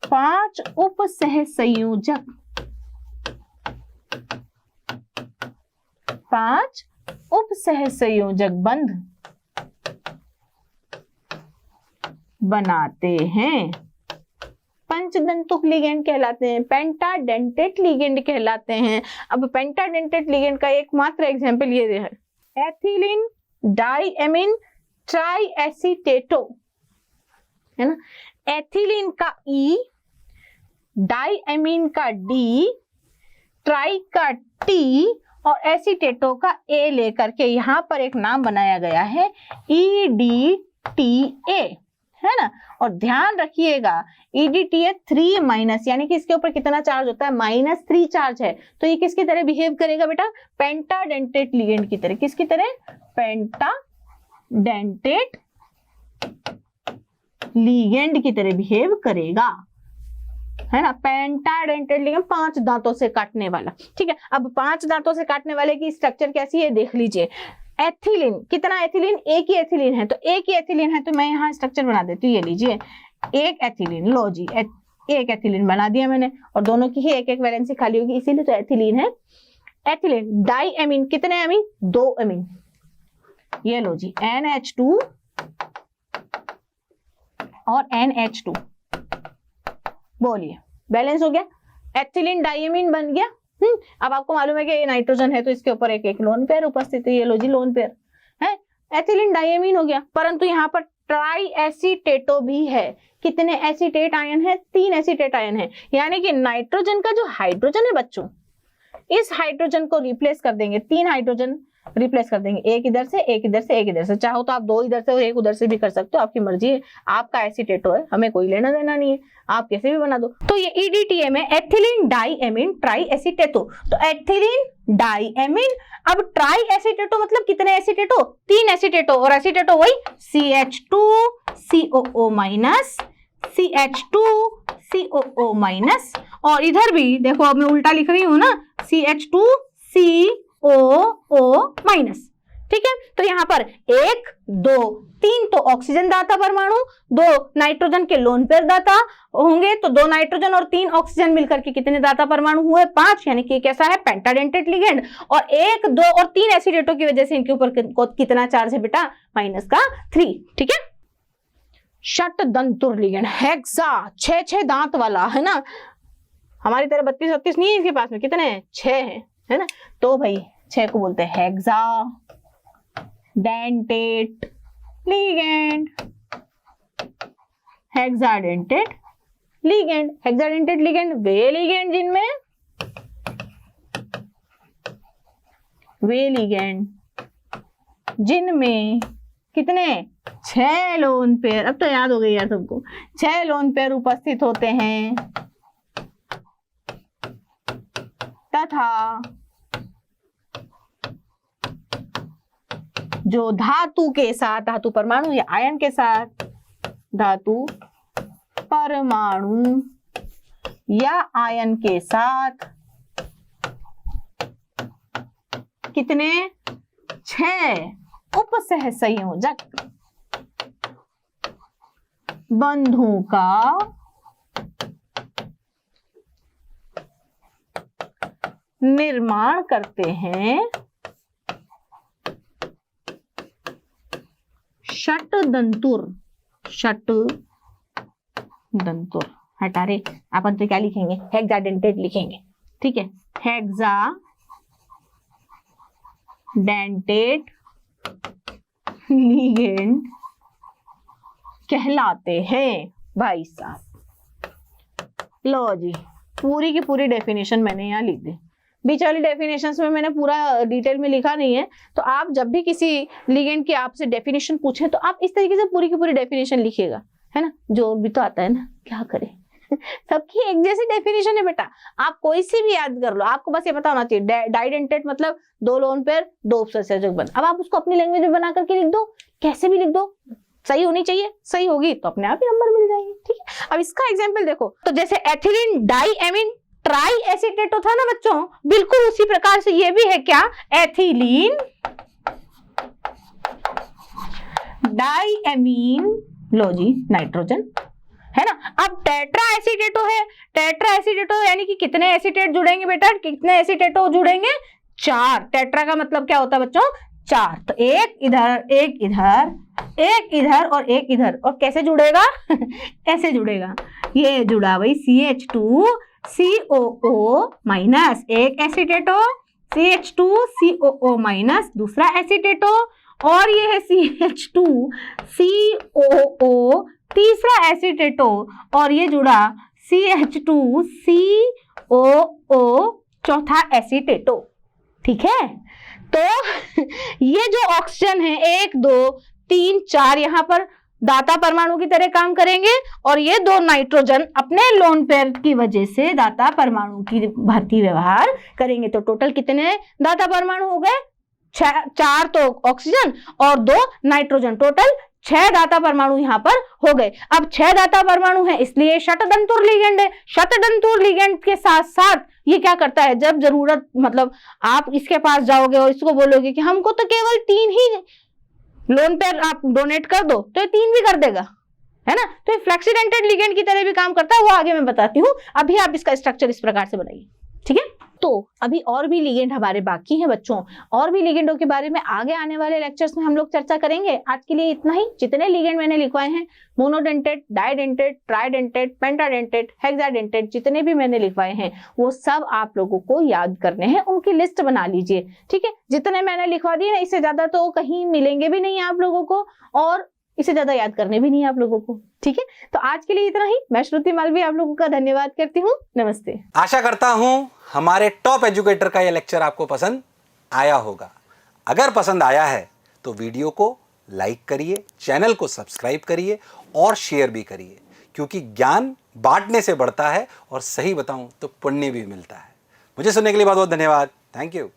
5 उपसहसंयोजक, 5 उपसहसंयोजक बंध बनाते हैं, पंचदंतुक लिगेंड कहलाते हैं, पेंटाडेंटेट लिगेंड कहलाते हैं। अब पेंटाडेंटेट लिगेंड का एकमात्र एग्जांपल ये है, एथिलीन डाईएमीन ट्राई एसीटेटो, है ना। एथिलीन का E, डाईएमीन का D, ट्राई का T और एसीटेटो का A लेकर के यहाँ पर एक नाम बनाया गया है EDTA, है ना। और ध्यान रखिएगा EDTA 3 माइनस, यानी कि इसके ऊपर कितना चार्ज होता है, -3 चार्ज है। तो ये किसकी तरह बिहेव करेगा बेटा, पेंटाडेंटेट लिगेंड की तरह। किसकी तरह, पेंटाडेंटेट लिगेंड की तरह बिहेव करेगा। है ना, पेंटाडेंटेड लिगेंड, 5 दांतों से काटने वाला। ठीक है, अब 5 दांतों से काटने वाले की स्ट्रक्चर कैसी है देख लीजिए। एथिलीन, कितना एथिलीन, एक ही एथिलीन है, तो एक ही एथिलीन है तो मैं यहाँ स्ट्रक्चर बना देती हूँ, ये लीजिए एक एथिलीन, लो जी एक एथिलीन बना दिया मैंने, और दोनों की ही एक एक वैलेंसी खाली होगी, इसीलिए तो एथिलीन है। एथिलीन, डाई एमीन, कितने एमीन, 2 एमीन, ये लो जी NH2 और NH2, बोलिए बैलेंस हो गया, एथिलीन डाइएमीन बन गया। अब आपको मालूम है कि ये नाइट्रोजन है तो इसके ऊपर एक एक लोन पेयर उपस्थित है, ये लो जी लोन पेयर है, एथिलीन डाइएमीन हो गया। परंतु यहाँ पर ट्राई एसीटेटो भी है, कितने एसीटेट आयन है, 3 एसीटेट आयन है, यानी कि नाइट्रोजन का जो हाइड्रोजन है बच्चों, इस हाइड्रोजन को रिप्लेस कर देंगे, 3 हाइड्रोजन रिप्लेस कर देंगे, एक इधर से एक इधर से एक इधर से, चाहो तो आप 2 इधर से और 1 उधर से भी कर सकते हो, आपकी मर्जी है, आपका एसीटेटो है, हमें कोई लेना देना नहीं है, आप कैसे भी बना दो। तो ये EDTA में एथिलीन डाइएमीन ट्राई एसीटेटो, तो एथिलीन डाइएमीन, अब ट्राई एसीटेटो मतलब कितने एसीटेटो, 3 एसीटेटो, और एसीटेटो वही CH2COO माइनस, CH2COO माइनस, और इधर भी देखो अब मैं उल्टा लिख रही हूं ना, CH2COO माइनस। ठीक है, तो यहाँ पर 1 2 3 तो ऑक्सीजन दाता परमाणु, 2 नाइट्रोजन के लोन पेयर दाता होंगे, तो 2 नाइट्रोजन और 3 ऑक्सीजन मिलकर के कितने दाता परमाणु हुए, 5, यानी कि कैसा है पेंटाडेंटेट लिगेंड, और 1 2 और 3 एसीटेटो की वजह से इनके ऊपर कितना चार्ज है बेटा, -3। ठीक है, षट दंतुर लिगेंड, हेक्सा, 6 दांत वाला, है ना, हमारी तरह 32 38 नहीं है इसके पास में, कितने हैं, 6 है ना, तो भाई 6 को बोलते हैं hexa dentate ligand, hexadentate ligand. Hexadentate ligand वे लिगेंड जिनमें कितने, 6 लोन पेयर, अब तो याद हो गई यार सबको, 6 लोन पेयर उपस्थित होते हैं, तथा जो धातु के साथ, धातु परमाणु या आयन के साथ, धातु परमाणु या आयन के साथ कितने, 6 उपसह संयोजक बंधों का निर्माण करते हैं, षट दंतुर, हटा रे, अपन तो क्या लिखेंगे, हेक्साडेंटेट लिखेंगे। ठीक है, हेक्साडेंटेट लिगेंड कहलाते हैं भाई साहब। लो जी, पूरी की पूरी डेफिनेशन मैंने यहाँ लिख दी, बीच वाली डेफिनेशंस में मैंने पूरा डिटेल में लिखा नहीं है, तो आप जब भी किसी लिगेंड की आपसे डेफिनेशन पूछे तो आप इस तरीके से पूरी की पूरी डेफिनेशन लिखिएगा, है ना, जो भी तो आता है ना, क्या करें सबकी एक जैसी डेफिनेशन है बेटा, आप कोई सी भी याद कर लो, आपको बस ये पता होना चाहिए डाइडेंटेट मतलब 2 लोन पेयर 2 उपसंयोजक बंध। अब आप उसको अपनी लैंग्वेज में बना करके लिख दो, कैसे भी लिख दो, सही होनी चाहिए, सही होगी तो अपने आप ही नंबर मिल जाएंगे। ठीक है, अब इसका एग्जाम्पल देखो, तो जैसे एथिलीन डाइएमीन ट्राई एसीटेटो था ना बच्चों, बिल्कुल उसी प्रकार से ये भी है क्या, एथिलीन डाइएमीन, लो जी नाइट्रोजन, है ना। अब टेट्रा एसीटेटो है, टेट्रा एसीटेटो यानी कि कितने एसीटेट जुड़ेंगे बेटा, कितने एसीटेटो जुड़ेंगे, 4। टेट्रा का मतलब क्या होता है बच्चों, 4, तो एक इधर एक इधर एक इधर और एक इधर, और कैसे जुड़ेगा ऐसे जुड़ेगा, ये जुड़ा भाई CH2COO माइनस, एक एसीटेटो, CH2COO माइनस दूसरा एसीटेटो, और ये है CH2COO तीसरा एसीटेटो, और ये जुड़ा CH2COO चौथा एसीटेटो। ठीक है, तो ये जो ऑक्सीजन है 1 2 3 4 यहाँ पर दाता परमाणु की तरह काम करेंगे, और ये 2 नाइट्रोजन अपने लोन पेयर की वजह से दाता परमाणु की भांति व्यवहार करेंगे। तो टोटल कितने दाता परमाणु हो गए, 4 तो ऑक्सीजन और 2 नाइट्रोजन, टोटल 6 दाता परमाणु यहाँ पर हो गए। अब 6 दाता परमाणु है इसलिए शततंतुर लिगेंड है। शततंतुर लिगेंड के साथ साथ ये क्या करता है, जब जरूरत मतलब आप इसके पास जाओगे और इसको बोलोगे कि हमको तो केवल 3 ही लोन पर आप डोनेट कर दो, तो ये 3 भी कर देगा, है ना। तो ये फ्लेक्सीडेंटेड लिगेंड की तरह भी काम करता है, वो आगे मैं बताती हूँ। अभी आप इसका स्ट्रक्चर इस प्रकार से बनाइए, ठीक है। तो अभी और भी लिगेंड हमारे बाकी हैं बच्चों, और भी लिगेंडों के बारे में आगे आने वाले लेक्चर्स में हम लोग चर्चा करेंगे। आज के लिए इतना ही। जितने लिगेंड मैंने लिखवाए हैं, मोनोडेंटेट, डाइडेंटेट, ट्राइडेंटेट, पेंटाडेंटेट, हेक्साडेंटेट, जितने भी मैंने लिखवाए हैं वो सब आप लोगों को याद करने हैं, उनकी लिस्ट बना लीजिए, ठीक है। जितने मैंने लिखवा दिए ना, इससे ज्यादा तो कहीं मिलेंगे भी नहीं आप लोगों को, और इसे ज्यादा याद करने भी नहीं आप लोगों को, ठीक है। तो आज के लिए इतना ही। मैं श्रुति मालवी आप लोगों का धन्यवाद करती हूँ। नमस्ते। आशा करता हूं हमारे टॉप एजुकेटर का यह लेक्चर आपको पसंद आया होगा। अगर पसंद आया है तो वीडियो को लाइक करिए, चैनल को सब्सक्राइब करिए और शेयर भी करिए, क्योंकि ज्ञान बांटने से बढ़ता है और सही बताऊं तो पुण्य भी मिलता है। मुझे सुनने के लिए बहुत बहुत धन्यवाद। Thank you.